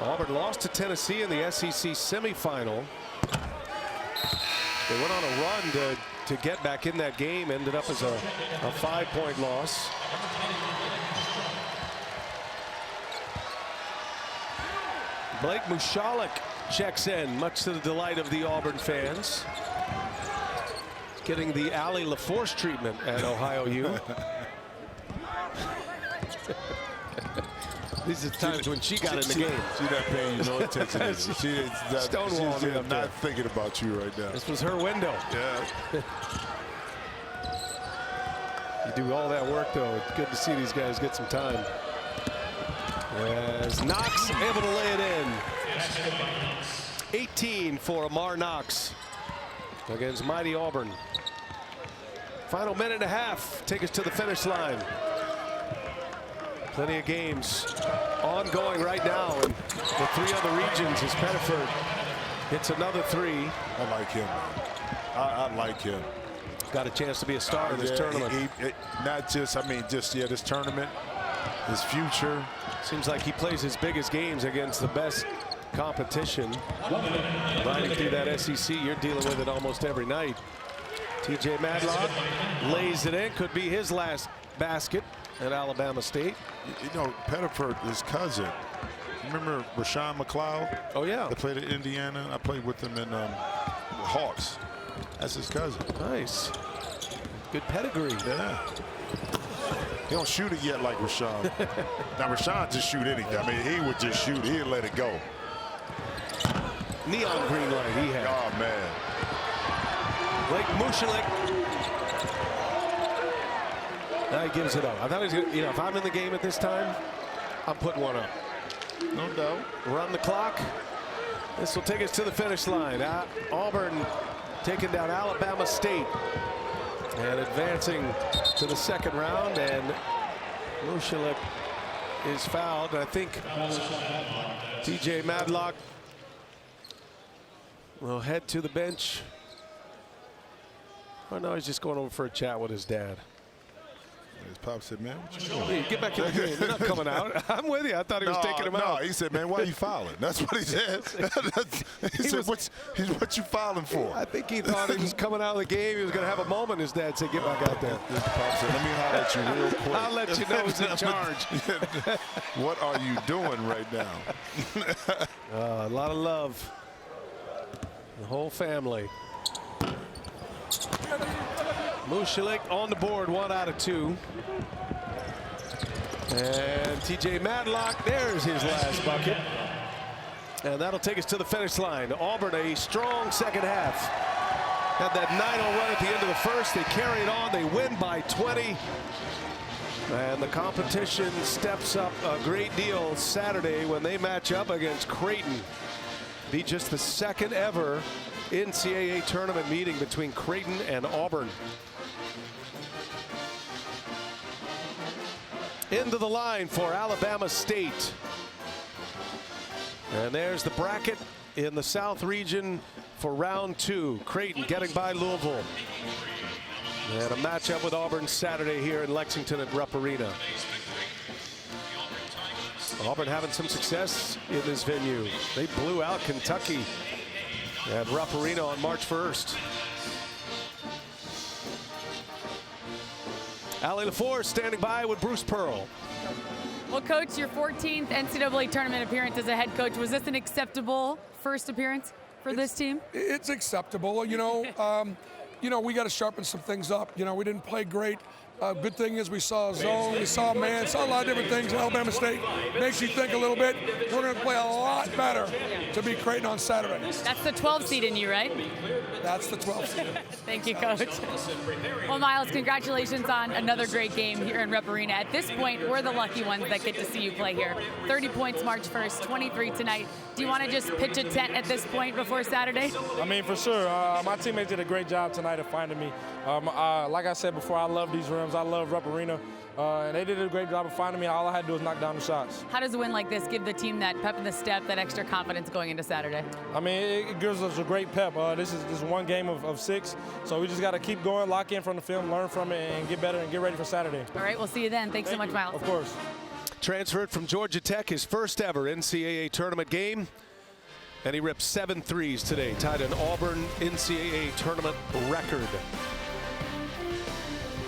Auburn lost to Tennessee in the SEC semifinal. They went on a run to get back in that game. Ended up as a 5-point loss. Blake Mushalik checks in, much to the delight of the Auburn fans. Getting the Allie LaForce treatment at Ohio U. These are times when she got in the game. She's not paying you no attention. She's not thinking about you right now. This was her window. Yeah. You do all that work, though. It's good to see these guys get some time. As Knox able to lay it in. 18 for Amar Knox against mighty Auburn. Final minute and a half. Take us to the finish line. Plenty of games ongoing right now in the 3 other regions as Pettiford hits another 3. I like him. I like him. Got a chance to be a star in this tournament. Not just, I mean, just, this tournament, his future. Seems like he plays his biggest games against the best competition. Riding through that SEC, you're dealing with it almost every night. TJ Madlock lays it in. Could be his last basket at Alabama State. You know, Pettiford, his cousin. Remember Rashawn McLeod? Oh, yeah. They played at Indiana. I played with him in Hawks. That's his cousin. Nice. Good pedigree. Yeah. He don't shoot it yet like Rashawn. Now Rashawn just shoot anything. I mean, he would just shoot. He'd let it go. Neon green light he had. Oh man. Blake Mushalik. Now he gives it up. I thought he was gonna, if I'm in the game at this time, I'm putting one up. No doubt. Run the clock. This will take us to the finish line. Auburn taking down Alabama State and advancing to the second round. And Mushalik is fouled. I think TJ Madlock will head to the bench. Oh no, he's just going over for a chat with his dad. His pop said, man, what you doing? Hey, get back in the game. You're not coming out. I'm with you. I thought he was taking him out. No, he said, man, why are you fouling? That's what he said. he said, what you fouling for? I think he thought he was coming out of the game. He was going to have a moment. His dad said, get back out there. Pop said, let me holler at you real quick. I'll let you know who's in charge. What are you doing right now? A lot of love. The whole family. Mushalik on the board, 1 out of 2. And TJ Madlock, there's his last bucket. And that'll take us to the finish line. Auburn, a strong second half. Had that 9-0 run at the end of the first. They carry it on. They win by 20. And the competition steps up a great deal Saturday when they match up against Creighton. Be just the second ever NCAA tournament meeting between Creighton and Auburn. Into the line for Alabama State. And there's the bracket in the South region for round 2. Creighton getting by Louisville. And a matchup with Auburn Saturday here in Lexington at Rupp Arena. Auburn having some success in this venue. They blew out Kentucky at Rupp Arena on March 1st. Allie LaForce standing by with Bruce Pearl. Well, Coach, your 14th NCAA tournament appearance as a head coach. Was this an acceptable first appearance for this team? It's acceptable. We got to sharpen some things up. We didn't play great. Good thing is we saw zone, we saw man, saw a lot of different things. Alabama State makes you think a little bit. We're going to play a lot better to beat Creighton on Saturday. That's the 12 seed in you, right? That's the 12 seed. Thank you, Coach. Well, Miles, congratulations on another great game here in Rupp Arena. At this point, we're the lucky ones that get to see you play here. 30 points March 1st, 23 tonight. Do you want to just pitch a tent at this point before Saturday? I mean, for sure. My teammates did a great job tonight of finding me. Like I said before, I love these rims. I love Rupp Arena. And they did a great job of finding me. All I had to do was knock down the shots. How does a win like this give the team that pep in the step, that extra confidence going into Saturday? I mean, it gives us a great pep. This is one game of 6, so we just got to keep going, lock in from the film, learn from it, and get better and get ready for Saturday. All right, we'll see you then. Thanks so much, Miles. Of course. Transferred from Georgia Tech, his first ever NCAA tournament game. And he ripped 7 threes today, tied an Auburn NCAA tournament record.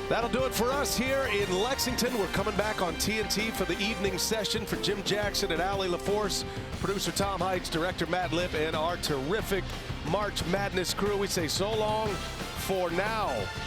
That'll do it for us here in Lexington. We're coming back on TNT for the evening session. For Jim Jackson and Allie LaForce, producer Tom Heights, director Matt Lipp, and our terrific March Madness crew, we say so long for now.